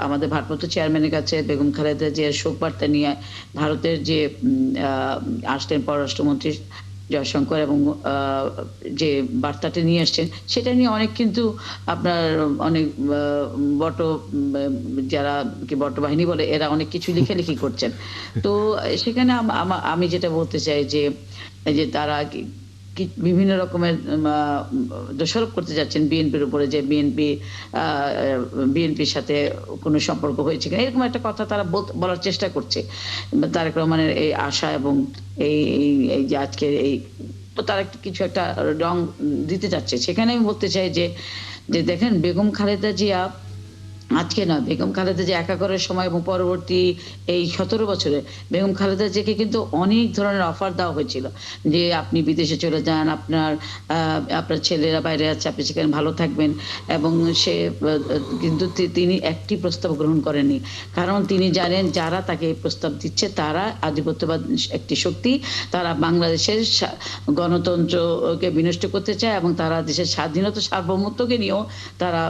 আমাদের ভারপ্রাপ্ত চেয়ারম্যানের কাছে বেগম খালেদা জিয়ার শোক বার্তা নিয়ে ভারতের যে আসলেন পররাষ্ট্রমন্ত্রী জয়শঙ্কর এবং যে বার্তাটা নিয়ে আসছেন সেটা নিয়ে অনেক কিন্তু আপনার অনেক যারা কি বটবাহিনী বলে এরা অনেক কিছু লেখালেখি করছেন। তো সেখানে আমি যেটা বলতে চাই যে তারা বিভিন্ন রকমের দোষারোপ করতে যাচ্ছেন বিএনপির উপরে, যে বিএনপির সাথে কোনো সম্পর্ক হয়েছে কিনা, এরকম একটা কথা তারা বলার চেষ্টা করছে। তারেক রহমানের এই আশা এবং এই যে আজকে এই তারা কিছু একটা রং দিতে চাচ্ছে। সেখানে আমি বলতে চাই যে দেখেন, বেগম খালেদা জিয়া আজকে না, বেগম খালেদা জিয়া একাকারের সময় এবং পরবর্তী এই 17 বছরে বেগম খালেদা জিয়াকে কিন্তু অনেক ধরনের অফার দেওয়া হয়েছিল যে আপনি বিদেশে চলে যান, আপনার ছেলেরা বাইরে আছে, আপনি সেখানে ভালো থাকবেন, এবং সে কিন্তু তিনি একটি প্রস্তাব গ্রহণ করেননি। কারণ তিনি জানেন যারা তাকে প্রস্তাব দিচ্ছে তারা আধিপত্যবাদ একটি শক্তি, তারা বাংলাদেশের গণতন্ত্রকে বিনষ্ট করতে চায় এবং তারা দেশের স্বাধীনতা সার্বভৌমত্বকে নিয়েও তারা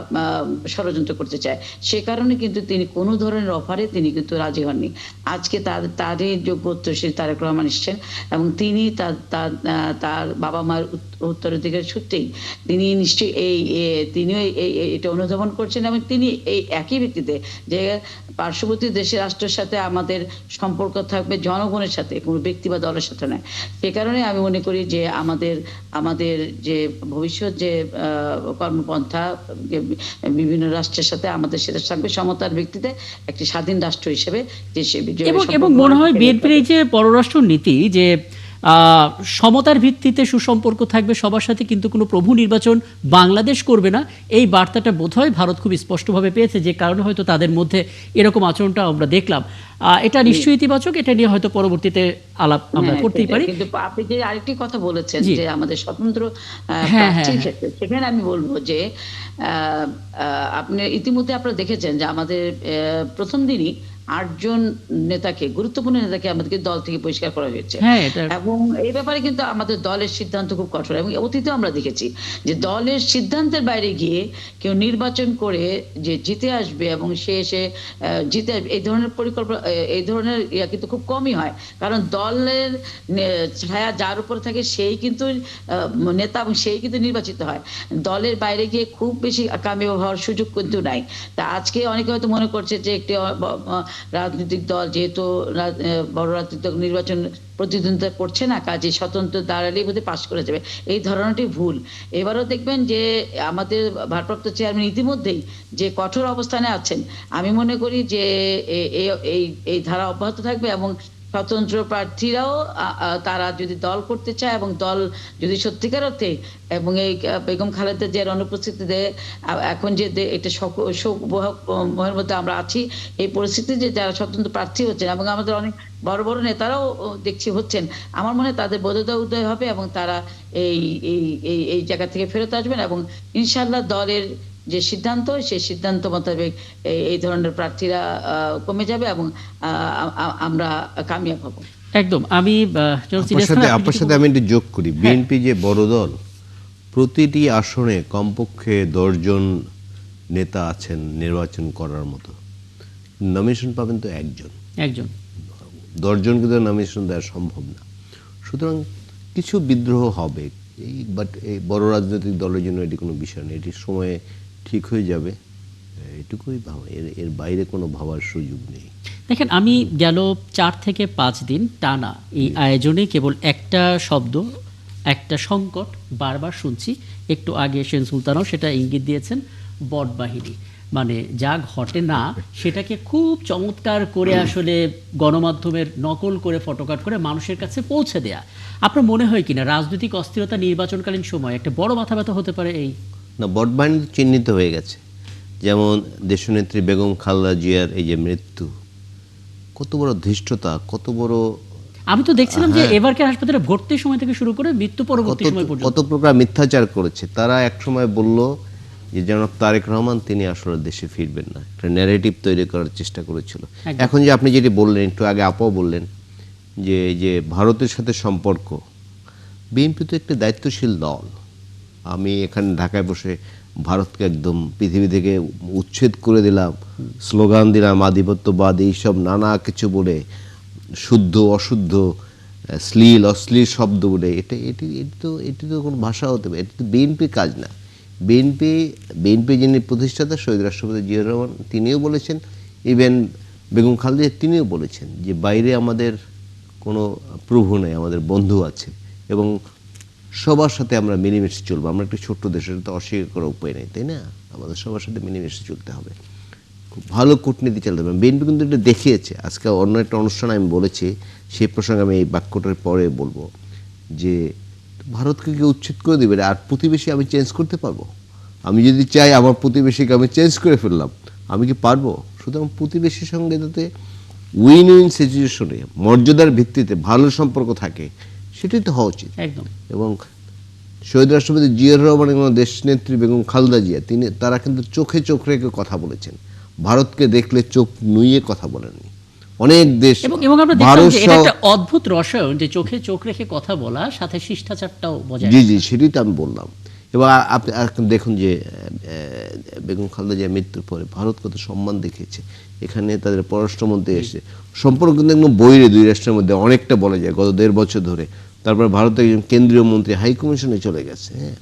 ষড়যন্ত্র করতে চায়। সে কারণে কিন্তু তিনি কোনো ধরনের অফারে তিনি কিন্তু রাজি হননি। আজকে তারই যোগ্য উত্তরসূরি তারেক রহমান এসছেন এবং তিনি তার বাবা মার উত্তরাধিকার সূত্রেই তিনি নিশ্চয়ই তিনিও এটা অনুধাবন করছেন এবং তিনি এই একই ভিত্তিতে যে পার্শ্ববর্তী দেশের রাষ্ট্রের সাথে আমাদের সম্পর্ক থাকবে জনগণের সাথে, কোনো ব্যক্তি বা দলের সাথে নয়। সে কারণে আমি মনে করি যে আমাদের যে ভবিষ্যৎ যে কর্মপন্থা বিভিন্ন রাষ্ট্রের সাথে আমাদের সেটা থাকবে সমতার ভিত্তিতে একটি স্বাধীন রাষ্ট্র হিসেবে। এবং মনে হয় বিএনপির এই যে পররাষ্ট্র নীতি যে সমতার ভিত্তিতে সুসম্পর্ক থাকবে সবার সাথে, কিন্তু কোনো প্রভু নির্বাচন বাংলাদেশ করবে না, এই বার্তাটা বোধহয় ভারত খুব স্পষ্টভাবে পেয়েছে, যে কারণে হয়তো তাদের মধ্যে এরকম আচরণটা আমরা দেখলাম। এটা নিশ্চয়ই ইতিবাচক, এটা নিয়ে হয়তো পরবর্তীতে আলাপ আমরা করতেই পারি। কিন্তু আপনি যে আরেকটি কথা বলেছেন যে আমাদের স্বতন্ত্র ক্ষেত্রে, সেখানে আমি বলবো যে আপনি ইতিমধ্যে আপনারা দেখেছেন যে আমাদের প্রথম দিনই 8 জন নেতাকে, গুরুত্বপূর্ণ নেতাকে আমাদেরকে দল থেকে বহিষ্কার করা হয়েছে। এবং এই ব্যাপারে কিন্তু আমাদের দলের সিদ্ধান্ত খুব কঠোর, এবং অতীতেও আমরা দেখেছি যে দলের সিদ্ধান্তের বাইরে গিয়ে কেউ নির্বাচন করে যে জিতে আসবে এবং সে এসে জিতে আসবে, এই ধরনের পরিকল্পনা, এই ধরনের কিন্তু খুব কমই হয়। কারণ দলের ছায়া যার উপর থাকে সেই কিন্তু নেতা এবং সেই কিন্তু নির্বাচিত হয়। দলের বাইরে গিয়ে খুব বেশি কামিয়াব হওয়ার সুযোগ কিন্তু নাই। তা আজকে অনেকে হয়তো মনে করছে যে একটি রাজনৈতিক দল যেহেতু বড় রাজনৈতিক দল নির্বাচন প্রতিদ্বন্দ্বিতা করছে না, কাজে স্বতন্ত্র দাঁড়ালেই বোধহয় পাশ করে যাবে, এই ধারণাটি ভুল। এবারও দেখবেন যে আমাদের ভারপ্রাপ্ত চেয়ারম্যান ইতিমধ্যেই যে কঠোর অবস্থানে আছেন, আমি মনে করি যে এই ধারা অব্যাহত থাকবে এবং স্বতন্ত্র প্রার্থীরাও তারা যদি দল করতে চায় এবং দল যদি সত্যিকার অর্থে এবং এই বেগম খালেদা জিয়ার অনুপস্থিতিতে এখন যে একটা শোকের মধ্যে আমরা আছি, এই পরিস্থিতি যে যারা স্বতন্ত্র প্রার্থী হচ্ছেন এবং আমাদের অনেক বড় বড় নেতারাও দেখছি হচ্ছেন, আমার মনে হয় তাদের বোধোদয় উদয় হবে এবং তারা এই এই এই জায়গা থেকে ফেরত আসবেন এবং ইনশাআল্লাহ দলের যে সিদ্ধান্ত, সেই সিদ্ধান্ত মোতাবেক এই ধরনের প্রার্থীরা কমে যাবে এবং আমরা কামিয়াব হব। একদম। আমি আপনার সাথে আমি একটু যোগ করি, বিএনপি যে বড় দল, প্রতিটি আসনে কমপক্ষে 10 জন নেতা আছেন নির্বাচন করার মতো, নমিনেশন পাবেন তো একজন। 10 জনকে তো নমিনেশন দেওয়া সম্ভব না। সুতরাং কিছু বিদ্রোহ হবে, বাট এই বড় রাজনৈতিক দলের জন্য এটি কোনো বিষয় নেই, এটি সময়ে ঠিক হয়ে যাবে, এটুকুই ভাবা, এর বাইরে কোনো ভাবার সুযোগ নেই। দেখেন, আমি গেল 4 থেকে 5 দিন টানা এই আয়োজনে কেবল একটা শব্দ, একটা সংকট বারবার শুনছি। একটু আগে সেন সুলতানও সেটা ইঙ্গিত দিয়েছেন, বটবাহিনী। মানে যা ঘটে না সেটাকে খুব চমৎকার করে আসলে গণমাধ্যমের নকল করে ফটোকাট করে মানুষের কাছে পৌঁছে দেয়া। আপনার মনে হয় কিনা রাজনৈতিক অস্থিরতা নির্বাচনকালীন সময় একটা বড় মাথা ব্যথা হতে পারে? এই না, বটবাহিনী চিহ্নিত হয়ে গেছে। যেমন দেশনেত্রী বেগম খালেদা জিয়ার এই যে মৃত্যু, কত বড় ধৃষ্টতা, কত বড়। আমি তো দেখছিলাম যে এবারকার হাসপাতালে ভর্তির সময় থেকে শুরু করে মৃত্যু পরবর্তী সময় পর্যন্ত কত প্রকার মিথ্যাচার করেছে তারা। এক সময় বলল যে জনাব তারেক রহমান তিনি আসলে দেশে ফিরবেন না, একটা ন্যারেটিভ তৈরি করার চেষ্টা করেছিল। এখন যে আপনি যেটি বললেন, একটু আগে আপাও বললেন যে যে ভারতের সাথে সম্পর্ক, বিএনপি তো একটি দায়িত্বশীল দল। আমি এখানে ঢাকায় বসে ভারতকে একদম পৃথিবী থেকে উচ্ছেদ করে দিলাম, স্লোগান দিলাম আধিপত্যবাদ, এইসব নানা কিছু বলে, শুদ্ধ অশুদ্ধ, শ্লীল অশ্লীল শব্দ বলে, এটি তো কোনো ভাষা হতে পারে, এটি তো বিএনপির কাজ না। বিএনপি যিনি প্রতিষ্ঠাতা শহীদ রাষ্ট্রপতি জিয়াউর রহমান, তিনিও বলেছেন, ইভেন বেগম খালেদা তিনিও বলেছেন যে বাইরে আমাদের কোনো প্রভু নেই, আমাদের বন্ধু আছে এবং সবার সাথে আমরা মিলেমিশে চলবো। আমরা একটি ছোট্ট দেশের, তো অস্বীকার করার উপায় নেই, তাই না? আমাদের সবার সাথে মিলেমিশে চলতে হবে, খুব ভালো কূটনীতি চালাতে হবে। বিএনপি কিন্তু এটা দেখিয়েছে। আজকে অন্য একটা অনুষ্ঠানে আমি বলেছি, সেই প্রসঙ্গে আমি এই বাক্যটার পরে বলবো যে ভারতকে কি উচ্ছেদ করে দেবে আর প্রতিবেশী আমি চেঞ্জ করতে পারবো? আমি যদি চাই আমার প্রতিবেশীকে আমি চেঞ্জ করে ফেললাম, আমি কি পারবো? সুতরাং প্রতিবেশীর সঙ্গে যাতে উইন উইন সিচুয়েশনে মর্যাদার ভিত্তিতে ভালো সম্পর্ক থাকে, সেটাই তো হওয়া উচিত। একদম। এবং শহীদ রাষ্ট্রপতি জিয়াউর রহমান এবং দেশনেত্রী বেগম খালেদা জিয়া তারা কিন্তু চোখে চোখ রেখে কথা বলেছেন, ভারতকে দেখলে চোখ নুইয়ে কথা বলেননি। অনেক দেশ এবং আমরা দেখলাম যে এটা একটা অদ্ভুত রসায়ন, যে চোখে চোখ রেখে কথা বলা, সাথে শিষ্টাচারটাও বজায়। জি, সেটাই তো আমি বললাম। এবং আপনি দেখুন যে বেগম খালেদা জিয়ার মৃত্যুর পরে ভারত কত সম্মান দেখিয়েছে। এখানে তাদের পররাষ্ট্রমন্ত্রী এসে সম্পর্ক কিন্তু একদম বৈরে দুই রাষ্ট্রের মধ্যে অনেকটা বলা যায় গত 1.5 বছর ধরে। তারপর ভারতের একজন কেন্দ্রীয় মন্ত্রী হাই কমিশনে চলে গেছে। হ্যাঁ,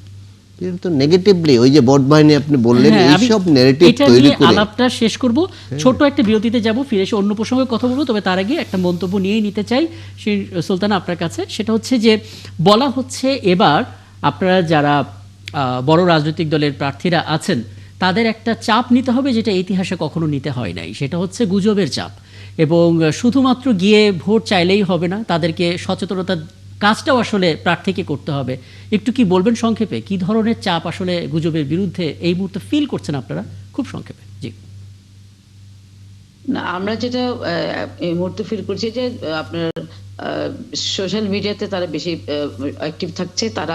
এটা তো নেগেটিভলি, ওই যে বটবাহিনী আপনি বললেন, এইসব নেগেটিভ তৈরি করে। আলাপটা শেষ করব, ছোট একটা বিরতিতে যাব, ফিরে এসে অন্য প্রসঙ্গে কথা বলবো। তবে তার আগে একটা মন্তব্য নিয়েই নিতে চাই সেই সুলতানা আপনার কাছে। সেটা হচ্ছে যে বলা হচ্ছে এবার আপনারা যারা বড় রাজনৈতিক দলের প্রার্থীরা আছেন তাদের একটা চাপ নিতে হবে, যেটা ইতিহাসে কখনো নিতে হয় নাই। সেটা হচ্ছে গুজবের চাপ। এবং শুধুমাত্র গিয়ে ভোট চাইলেই হবে না, তাদেরকে সচেতনতার কাজটাও আসলে প্রার্থীকে করতে হবে। একটু কি বলবেন সংক্ষেপে, কি ধরনের চাপ আসলে গুজবের বিরুদ্ধে এই মুহূর্তে ফিল করছেন আপনারা? খুব সংক্ষেপে। জি না, আমরা যেটা এই মুহূর্তে ফিল করছি যে আপনার সোশ্যাল মিডিয়াতে তারা বেশি অ্যাক্টিভ থাকছে, তারা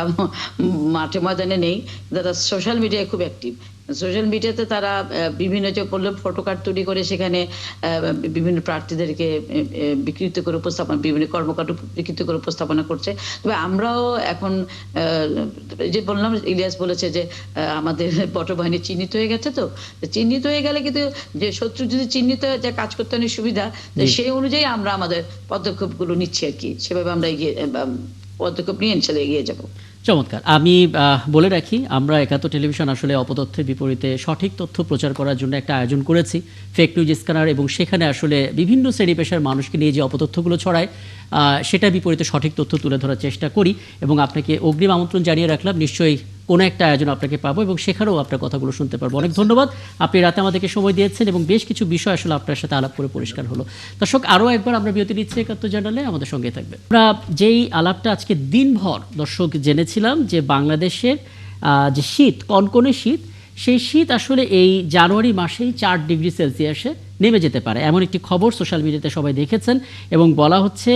মাঠে ময়দানে নেই, তারা সোশ্যাল মিডিয়ায় খুব অ্যাক্টিভ। সোশ্যাল মিডিয়াতে তারা বিভিন্ন যে বললাম ফটোকার্ড তৈরি করে সেখানে বিভিন্ন প্রার্থীদেরকে বিকৃত করে উপস্থাপন, বিভিন্ন কর্মকাণ্ড বিকৃত করে উপস্থাপনা করছে। তবে আমরাও এখন যে বললাম, ইলিয়াস বলেছে যে আমাদের বটবাহিনী চিহ্নিত হয়ে গেছে, তো চিহ্নিত হয়ে গেলে কিন্তু যে শত্রু যদি চিহ্নিত হয়ে যায় কাজ করতে অনেক সুবিধা, সেই অনুযায়ী আমরা আমাদের পদক্ষেপগুলো নিচ্ছি আর কি, সেভাবে আমরা পদক্ষেপ নিয়ে ইনশাল্লাহ এগিয়ে যাবো। চমৎকার। আমি বলে রাখি, আমরা একাত্তর টেলিভিশন আসলে অপতথ্যের বিপরীতে সঠিক তথ্য প্রচার করার জন্য একটা আয়োজন করেছি, ফেক নিউজ স্ক্যানার, এবং সেখানে আসলে বিভিন্ন শ্রেণী পেশার মানুষকে নিয়ে যে অপতথ্যগুলো ছড়ায় সেটার বিপরীতে সঠিক তথ্য তুলে ধরার চেষ্টা করি। এবং আপনাকে অগ্রিম আমন্ত্রণ জানিয়ে রাখলাম, নিশ্চয়ই কোনো একটা আয়োজন আপনাকে পাবো এবং সেখানেও আপনার কথাগুলো শুনতে পারবো। অনেক ধন্যবাদ, আপনি রাতে আমাদেরকে সময় দিয়েছেন এবং বেশ কিছু বিষয় আসলে আপনার সাথে আলাপ করে পরিষ্কার হলো। দর্শক, আরও একবার আমরা বিরতি নিচ্ছি ৭১ জানালে আমাদের সঙ্গে থাকবে। আমরা যেই আলাপটা আজকে দিনভর দর্শক জেনেছিলাম যে বাংলাদেশের যে শীত, কনকনে শীত, সেই শীত আসলে এই জানুয়ারি মাসেই ৪ ডিগ্রি সেলসিয়াসে নেমে যেতে পারে এমন একটি খবর সোশ্যাল মিডিয়াতে সবাই দেখেছেন এবং বলা হচ্ছে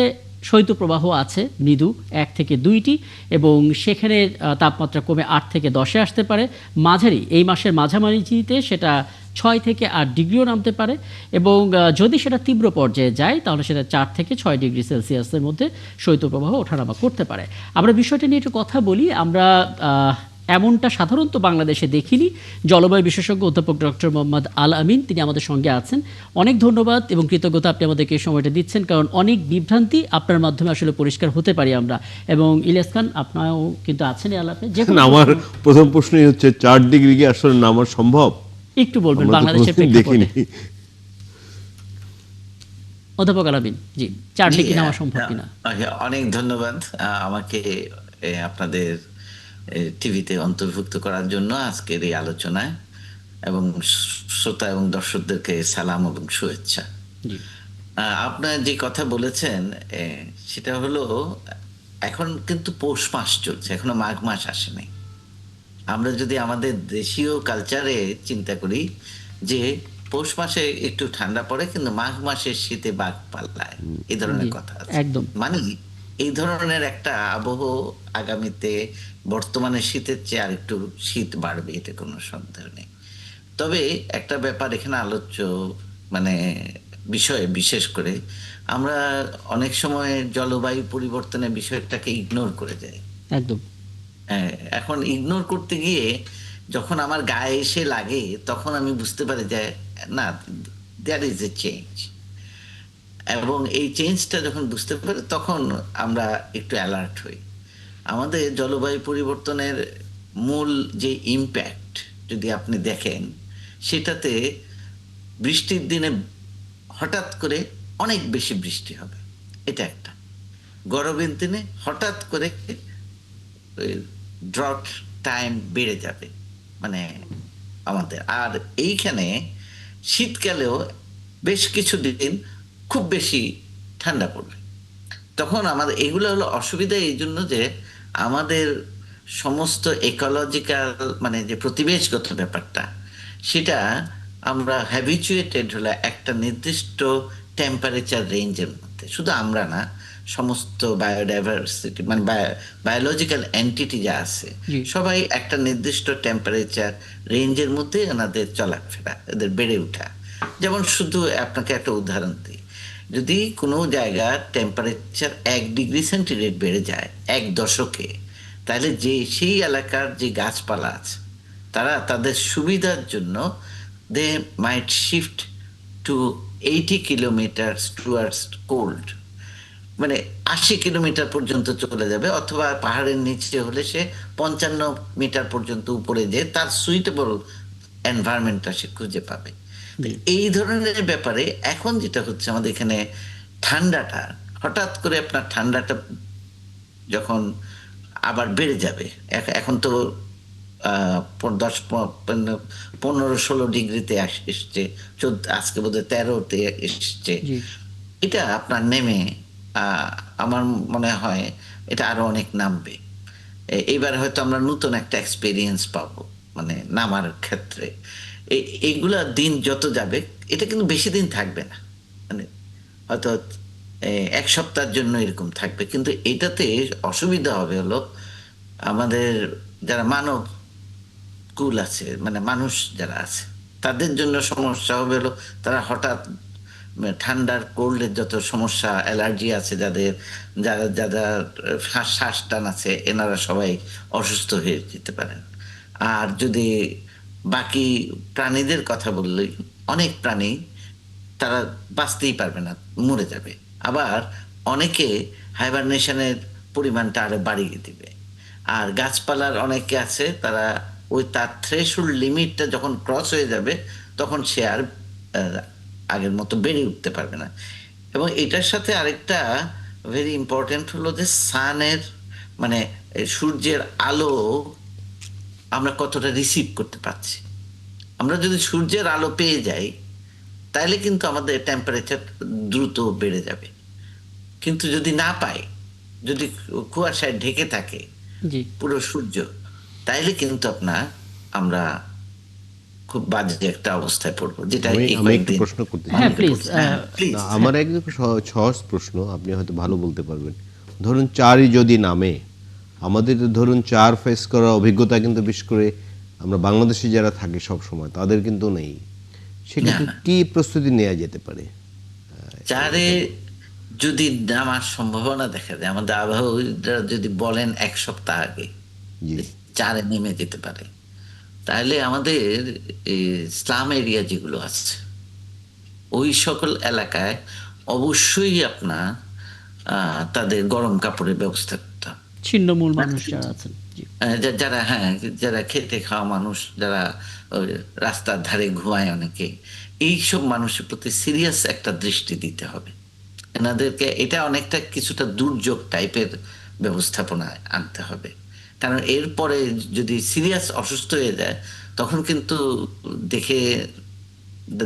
শৈত্যপ্রবাহ আছে মৃদু ১ থেকে ২টি এবং সেখানে তাপমাত্রা কমে ৮ থেকে ১০-এ আসতে পারে। মাঝারি এই মাসের মাঝামাঝিতে সেটা ৬ থেকে ৮ ডিগ্রিও নামতে পারে এবং যদি সেটা তীব্র পর্যায়ে যায় তাহলে সেটা ৪ থেকে ৬ ডিগ্রি সেলসিয়াসের মধ্যে শৈত্যপ্রবাহ ওঠানামা করতে পারে। আমরা বিষয়টা নিয়ে একটু কথা বলি। আমরা এমনটা সাধারণত বাংলাদেশে দেখিনি। জলবায়ু বিশেষজ্ঞ অধ্যাপক ডক্টর মোহাম্মদ আল আমিন তিনি আমাদের সঙ্গে আছেন। অনেক ধন্যবাদ এবং কৃতজ্ঞতা, আপনি আমাদেরকে এই সময়টা দিচ্ছেন, কারণ অনেক বিভ্রান্তি আপনার মাধ্যমে আসলে পরিষ্কার হতে পারি আমরা। এবং ইলিয়াস খান, আপনারাও কিন্তু আছেন এই আলাপে। যে আমার প্রথম প্রশ্নই হচ্ছে ৪ ডিগ্রি কি আসলে নামা সম্ভব? একটু বলবেন আমরা তো বাংলাদেশের কোনোদিন প্রেক্ষাপটে। দেখিনি। অধ্যাপক আল আমিন, জি, ৪ ডিগ্রি নামা সম্ভব কিনা? অনেক ধন্যবাদ আমাকে আপনাদের টিভিতে অন্তর্ভুক্ত করার জন্য আজকের এই আলোচনায়, এবং শ্রোতা এবং দর্শকদেরকে সালাম এবং শুভেচ্ছা। জি, আপনার যে কথা বলেছেন সেটা হলো, এখন কিন্তু পৌষ মাস চলছে, এখনো মাঘ মাস আসেনি। আমরা যদি আমাদের দেশীয় কালচারে চিন্তা করি যে পৌষ মাসে একটু ঠান্ডা পড়ে কিন্তু মাঘ মাসে শীতে বাঘ পাল্লায়, এই ধরনের জি, কথা আছে। একদম। মানে এই ধরনের একটা আবহ আগামীতে বর্তমানে শীতের চেয়ে আর একটু শীত বাড়বে, এতে কোনো সন্দেহ নেই। তবে একটা ব্যাপার এখানে আলোচ্য, মানে বিষয়ে বিশেষ করে আমরা অনেক সময় জলবায়ু পরিবর্তনের বিষয়টাকে ইগনোর করে যাই। একদম। এখন ইগনোর করতে গিয়ে যখন আমার গায়ে এসে লাগে তখন আমি বুঝতে পারি যে না, দেয়ার ইজ এ চেঞ্জ। এবং এই চেঞ্জটা যখন বুঝতে পারি তখন আমরা একটু অ্যালার্ট হই। আমাদের জলবায়ু পরিবর্তনের মূল যে ইম্প্যাক্ট যদি আপনি দেখেন, সেটাতে বৃষ্টির দিনে হঠাৎ করে অনেক বেশি বৃষ্টি হবে, এটা একটা। গরমের দিনে হঠাৎ করে ড্রট টাইম বেড়ে যাবে মানে আমাদের। আর এইখানে শীতকালেও বেশ কিছু দিন খুব বেশি ঠান্ডা পড়বে। তখন আমাদের এগুলো হলো অসুবিধা এই জন্য যে আমাদের সমস্ত ইকোলজিক্যাল মানে যে পরিবেশগত ব্যাপারটা, সেটা আমরা হ্যাবিচুয়েটেড হলে একটা নির্দিষ্ট টেম্পারেচার রেঞ্জের মধ্যে। শুধু আমরা না, সমস্ত বায়োডাইভার্সিটি মানে বায়োলজিক্যাল এন্টিটি যা আছে জি। সবাই একটা নির্দিষ্ট টেম্পারেচার রেঞ্জের মধ্যে ওনাদের চলাফেরা, এদের বেড়ে ওঠা। যেমন শুধু আপনাকে একটা উদাহরণ দিই, যদি কোনো জায়গার টেম্পারেচার 1 ডিগ্রি সেন্টিগ্রেড বেড়ে যায় 1 দশকে, তাহলে যে সেই এলাকার যে গাছপালা আছে তারা তাদের সুবিধার জন্য they might shift to 80 kilometre towards cold, মানে 80 কিলোমিটার পর্যন্ত চলে যাবে, অথবা পাহাড়ের নিচে হলে সে 55 মিটার পর্যন্ত উপরে যেয়ে তার সুইটেবল এনভায়রনমেন্টটা সে খুঁজে পাবে। এই ধরনের ব্যাপারে এখন যেটা হচ্ছে আমাদের এখানে ঠান্ডাটা হঠাৎ করে আপনার ঠান্ডাটা যখন আবার বেড়ে যাবে, এখন তো 15-16 ডিগ্রিতে এসছে, আজকে বোধহয় 13-তে এসছে। জি, এটা আপনার নেমে আমার মনে হয় এটা আরো অনেক নামবে। এবার হয়তো আমরা নতুন একটা এক্সপেরিয়েন্স পাবো মানে নামার ক্ষেত্রে। এইগুলা দিন যত যাবে, এটা কিন্তু বেশি দিন থাকবে না, মানে হয়তো 1 সপ্তাহের জন্য এরকম থাকবে। কিন্তু এটাতে অসুবিধা হবে হলো আমাদের যারা মানব কুল আছে, মানে মানুষ যারা আছে, তাদের জন্য সমস্যা হবে হলো তারা হঠাৎ ঠান্ডার কোল্ডের যত সমস্যা, অ্যালার্জি আছে যাদের, যারা যারা শ্বাস টান আছে, এনারা সবাই অসুস্থ হয়ে যেতে পারেন। আর যদি বাকি প্রাণীদের কথা বললে, অনেক প্রাণী তারা বাঁচতেই পারবে না, মরে যাবে। আবার অনেকে হাইবারনেশনের পরিমাণটা আরো বাড়িয়ে দিবে। আর গাছপালার অনেকে আছে তারা ওই তার থ্রেশহোল্ড লিমিটটা যখন ক্রস হয়ে যাবে তখন সে আর আগের মতো বেড়ে উঠতে পারবে না। এবং এটার সাথে আরেকটা ভেরি ইম্পর্টেন্ট হলো যে সানের মানে সূর্যের আলো আমরা কতটা রিসিভ করতে পারছি। আমরা যদি সূর্যের আলো পেয়ে যাই তাহলে কিন্তু আমাদের টেম্পারেচার দ্রুত বেড়ে যাবে, কিন্তু যদি না পাই, যদি কুয়াশায় ঢেকে থাকে জি। পুরো সূর্য, তাইলে কিন্তু আমরা খুব বাজে একটা অবস্থায় পড়বো, যেটা আমি এই আমি একটু কয়েকদিন। প্রশ্ন করতে চাই। হ্যাঁ, প্লিজ। প্লিজ। না, আমার একদম সহজ প্রশ্ন, আপনি হয়তো ভালো বলতে পারবেন। ধরুন চারই যদি নামে, আমাদের তো ধরুন চার ফেস করার অভিজ্ঞতা কিন্তু বিশেষ করে আমরা বাংলাদেশে যারা থাকি সব সময় তাদের কিন্তু নেই। সেক্ষেত্রে না। কি প্রস্তুতি নেওয়া যেতে পারে? চারে যদি নামার সম্ভাবনা দেখা যায়, আমাদের আবহাওয়াবিদরা যদি বলেন 1 সপ্তাহ আগে জি যে চারে নেমে যেতে পারে, তাহলে আমাদের এই স্লাম এরিয়া যেগুলো আছে ওই সকল এলাকায় অবশ্যই তাদের গরম কাপড়ের ব্যবস্থা করতে হবে। ছিন্নমূল মানুষ যারা আছেন। জি। যারা খেতে খাওয়া মানুষ, যারা ওই রাস্তার ধারে ঘুমায় অনেকে, এইসব মানুষের প্রতি সিরিয়াস একটা দৃষ্টি দিতে হবে। এনাদেরকে এটা অনেকটা কিছুটা দুর্যোগ টাইপের ব্যবস্থাপনায় আনতে হবে, কারণ এরপরে যদি সিরিয়াস অসুস্থ হয়ে যায় তখন কিন্তু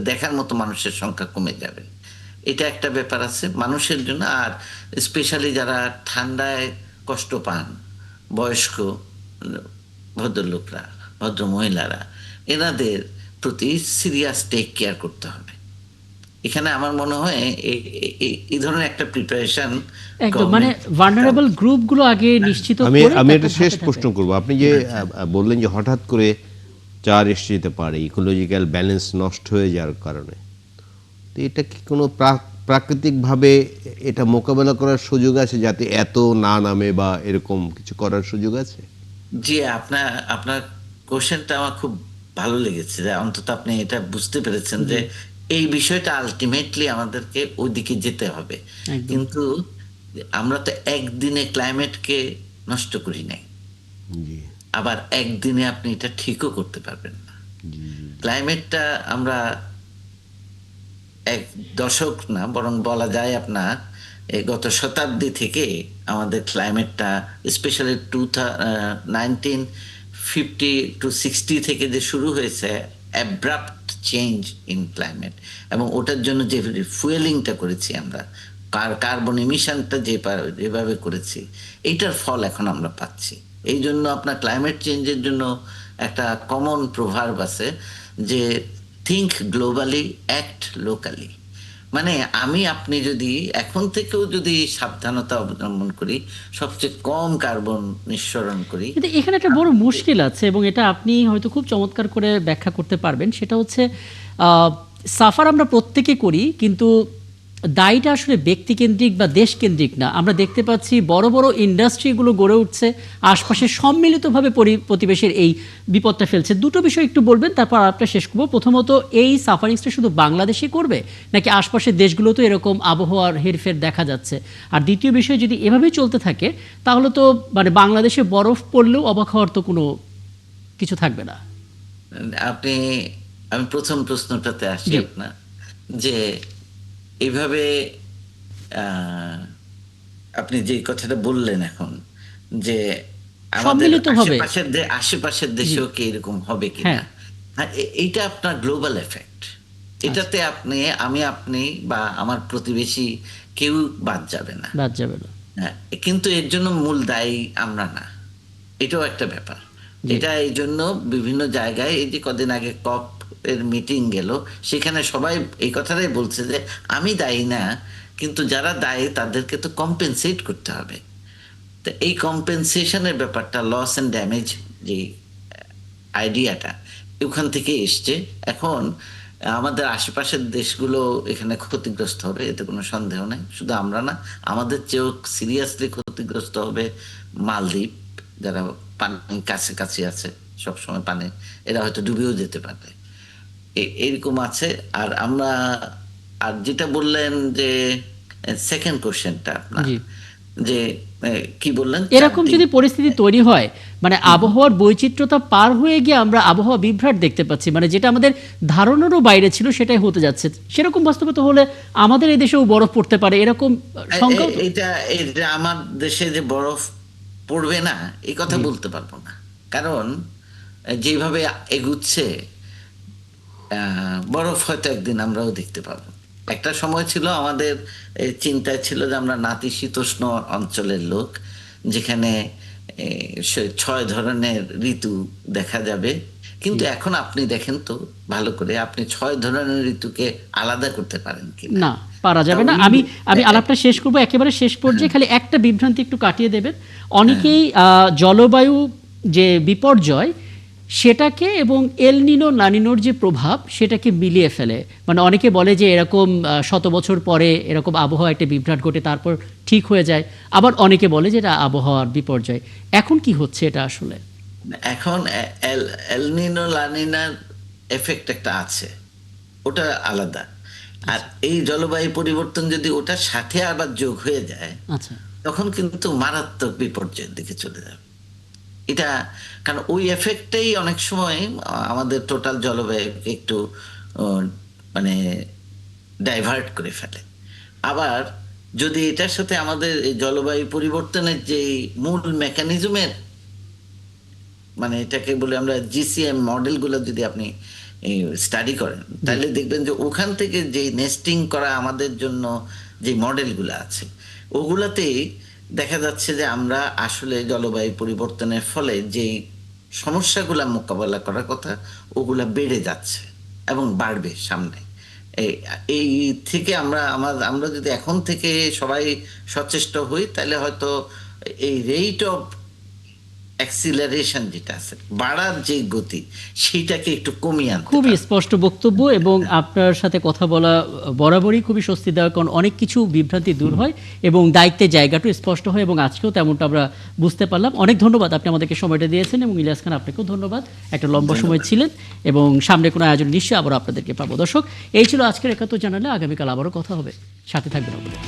দেখার মতো মানুষের সংখ্যা কমে যাবে। এটা একটা ব্যাপার আছে মানুষের জন্য। আর স্পেশালি যারা ঠান্ডায় কষ্ট পান, বয়স্ক ভদ্রলোকরা, ভদ্র মহিলারা, এনাদের প্রতি সিরিয়াস টেক কেয়ার করতে হবে। এখানে আমার মনে হয় এই ধরনের একটা প্রিপারেশন একদম, মানে ভালনারেবল গ্রুপগুলো আগে নিশ্চিত আমি করে আমি তারপর একটা শেষ ধাপে ধাপে। প্রশ্ন করব। আপনি যে বললেন যে হঠাৎ করে চার এসে যেতে পারে ইকোলজিক্যাল ব্যালেন্স নষ্ট হয়ে যাওয়ার কারণে, তো এটা কি কোনো প্রাকৃতিকভাবে এটা মোকাবেলা করার সুযোগ আছে, যাতে এত না নামে বা এরকম কিছু করার সুযোগ আছে? জি, আপনার কোশ্চেনটা আমার খুব ভালো লেগেছে, যে অন্তত আপনি এটা বুঝতে পেরেছেন যে এই বিষয়টা আলটিমেটলি আমাদেরকে ওইদিকে যেতে হবে। একদম। কিন্তু আমরা তো একদিনে ক্লাইমেটকে নষ্ট করি নাই, জি আবার একদিনে আপনি এটা ঠিকও করতে পারবেন না। ক্লাইমেটটা আমরা 1 দশক না, বরং বলা যায় এই গত শতাব্দী থেকে আমাদের ক্লাইমেটটা, স্পেশালি 1950 to 60 থেকে যে শুরু হয়েছে অ্যাব্রাপ্ট চেঞ্জ ইন ক্লাইমেট, এবং ওটার জন্য যে ফুয়েলিংটা করেছি আমরা, কার্বন এমিশনটা যেভাবে করেছি, এইটার ফল এখন আমরা পাচ্ছি। এই জন্য আপনার ক্লাইমেট চেঞ্জের জন্য একটা কমন প্রভাব আছে যে থিঙ্ক গ্লোবালি, অ্যাক্ট লোকালি। মানে আপনি যদি এখন থেকেও যদি সাবধানতা অবলম্বন করি, সবচেয়ে কম কার্বন নিঃসরণ করি। কিন্তু এখানে একটা বড় মুশকিল আছে, এবং এটা আপনি হয়তো খুব চমৎকার করে ব্যাখ্যা করতে পারবেন। সেটা হচ্ছে সাফার আমরা প্রত্যেকে করি, কিন্তু দায়টা আসলে ব্যক্তিকেন্দ্রিক বা দেশকেন্দ্রিক না। আমরা দেখতে পাচ্ছি বড় বড় ইন্ডাস্ট্রিগুলো গড়ে উঠছে, আশপাশে সম্মিলিতভাবে প্রতিবেশের এই বিপদটা ফেলছে। দুটো বিষয় একটু বলবেন, তারপর আপনার শেষ করবো। প্রথমত, এই সাফারিংসটা শুধু বাংলাদেশে করবে নাকি আশপাশের দেশগুলোতেও এরকম আবহাওয়ার হেরফের দেখা যাচ্ছে? আর দ্বিতীয় বিষয়, যদি এভাবেই চলতে থাকে তাহলে তো মানে বাংলাদেশে বরফ পড়লেও অবাক হওয়ার তো কোনো কিছু থাকবে না। আমি প্রথম প্রশ্নটাতে আসি আপনার, যে এইভাবে আপনি যে কথাটা বললেন এখন, যে আমাদের সম্মিলিতভাবে আশেপাশের দেশেও কি এরকম হবে কিনা, এইটা আপনার গ্লোবাল এফেক্ট। এটাতে আপনি বা আমার প্রতিবেশী কেউ বাদ যাবে না। হ্যাঁ, কিন্তু এর জন্য মূল দায়ী আমরা না, এটাও একটা ব্যাপার। এটা এই জন্য বিভিন্ন জায়গায়, এই যে কদিন আগে কপ এর মিটিং গেল, সেখানে সবাই এই কথাটাই বলছে যে আমি দায়ী না, কিন্তু যারা দায়ী তাদেরকে তো কম্পেনসেট করতে হবে। তো এই কম্পেনসেশনের ব্যাপারটা, লস অ্যান্ড ড্যামেজ যে আইডিয়াটা, ওখান থেকে এসছে। এখন আমাদের আশেপাশের দেশগুলো এখানে ক্ষতিগ্রস্ত হবে, এতে কোনো সন্দেহ নেই। শুধু আমরা না, আমাদের চেয়েও সিরিয়াসলি ক্ষতিগ্রস্ত হবে মালদ্বীপ, যারা পানি কাছে আছে, সবসময় পানি, এরা হয়তো ডুবেও যেতে পারে, এরকম আছে। আর যেটা বললেন যে সেকেন্ড কোশ্চেনটা আপনার, যে কি বললেন, এরকম যদি পরিস্থিতি তৈরি হয়, মানে আবহাওয়ার বৈচিত্র্যতা পার হয়ে গিয়ে আমরা আবহাওয়া বিভ্রাট দেখতে পাচ্ছি, মানে যেটা আমাদের ধারণারও বাইরে ছিল সেটাই হতে যাচ্ছে, সেরকম বাস্তবতা হলে আমাদের এই দেশেও বরফ পড়তে পারে, এরকম সংখ্যা। এটা আমার দেশে যে বরফ পড়বে না এই কথা বলতে পারবো না, কারণ যেভাবে এগুচ্ছে, বরফ হয়তো একদিন আমরাও দেখতে পাবো। একটা সময় ছিল আমাদের চিন্তায় ছিল যে আমরা নাতিশীতোষ্ণ অঞ্চলের লোক, যেখানে 6 ধরনের ঋতু দেখা যাবে। কিন্তু এখন আপনি দেখেন তো ভালো করে, আপনি 6 ধরনের ঋতুকে আলাদা করতে পারেন কিনা? না, পারা যাবে না। আমি আলাপটা শেষ করব, একেবারে শেষ পর্যায়ে খালি একটা বিভ্রান্তি একটু কাটিয়ে দেবেন। অনেকেই জলবায়ু যে বিপর্যয় সেটাকে এবং এল নিনো লা নিনোর যে প্রভাব সেটাকে মিলিয়ে ফেলে। মানে অনেকে বলে যে এরকম 100 বছর পরে এরকম আবহাওয়া একটা বিভ্রাট ঘটে তারপর ঠিক হয়ে যায়, আবার অনেকে বলে যে এটা আবহাওয়ার বিপর্যয়। এখন কি হচ্ছে এটা আসলে? এখন এল নিনো লা নিনার এফেক্ট একটা আছে, ওটা আলাদা। আর এই জলবায়ু পরিবর্তন যদি ওটার সাথে আবার যোগ হয়ে যায়, আচ্ছা, তখন কিন্তু মারাত্মক বিপর্যয়ের দিকে চলে যাবে এটা। কারণ ওই এফেক্টটাই অনেক সময় আমাদের টোটাল জলবায়ুকে একটু মানে ডাইভার্ট করে ফেলে। আবার যদি এটার সাথে আমাদের এই জলবায়ু পরিবর্তনের যে মূল মেকানিজমের, মানে এটাকে বলে আমরা জিসিএম মডেলগুলো যদি আপনি স্টাডি করেন, তাহলে দেখবেন যে ওখান থেকে যে নেস্টিং করা আমাদের জন্য যে মডেলগুলো আছে, ওগুলাতেই দেখা যাচ্ছে যে আমরা আসলে জলবায়ু পরিবর্তনের ফলে যে সমস্যাগুলো মোকাবেলা করার কথা, ওগুলা বেড়ে যাচ্ছে এবং বাড়বে সামনে। এই থেকে আমরা যদি এখন থেকে সবাই সচেষ্ট হই, তাহলে হয়তো এই রেট অফ অ্যাক্সিলারেশন যেটা আছে, বাড়ার যে গতি, সেইটাকে একটু কমিয়ে আনতে খুবই পারবো। স্পষ্ট বক্তব্য এবং আপনার সাথে কথা বলা বরাবরই খুবই স্বস্তিদায়ক, কারণ অনেক কিছু বিভ্রান্তি দূর হয় এবং দায়িত্বের জায়গাটা স্পষ্ট হয়, এবং আজকেও তেমনটা আমরা বুঝতে পারলাম। অনেক ধন্যবাদ, আপনি আমাদেরকে সময়টা দিয়েছেন, এবং ইলিয়াস খান আপনাকেও ধন্যবাদ, একটা লম্বা সময় ছিলেন, এবং সামনে কোনো আয়োজন নিশ্চয়ই আবারও আপনাদেরকে পাবো। দর্শক, এই ছিল আজকের ৭১ জানালে। আগামীকাল আবারও কথা হবে, সাথে থাকবেন আপনারা।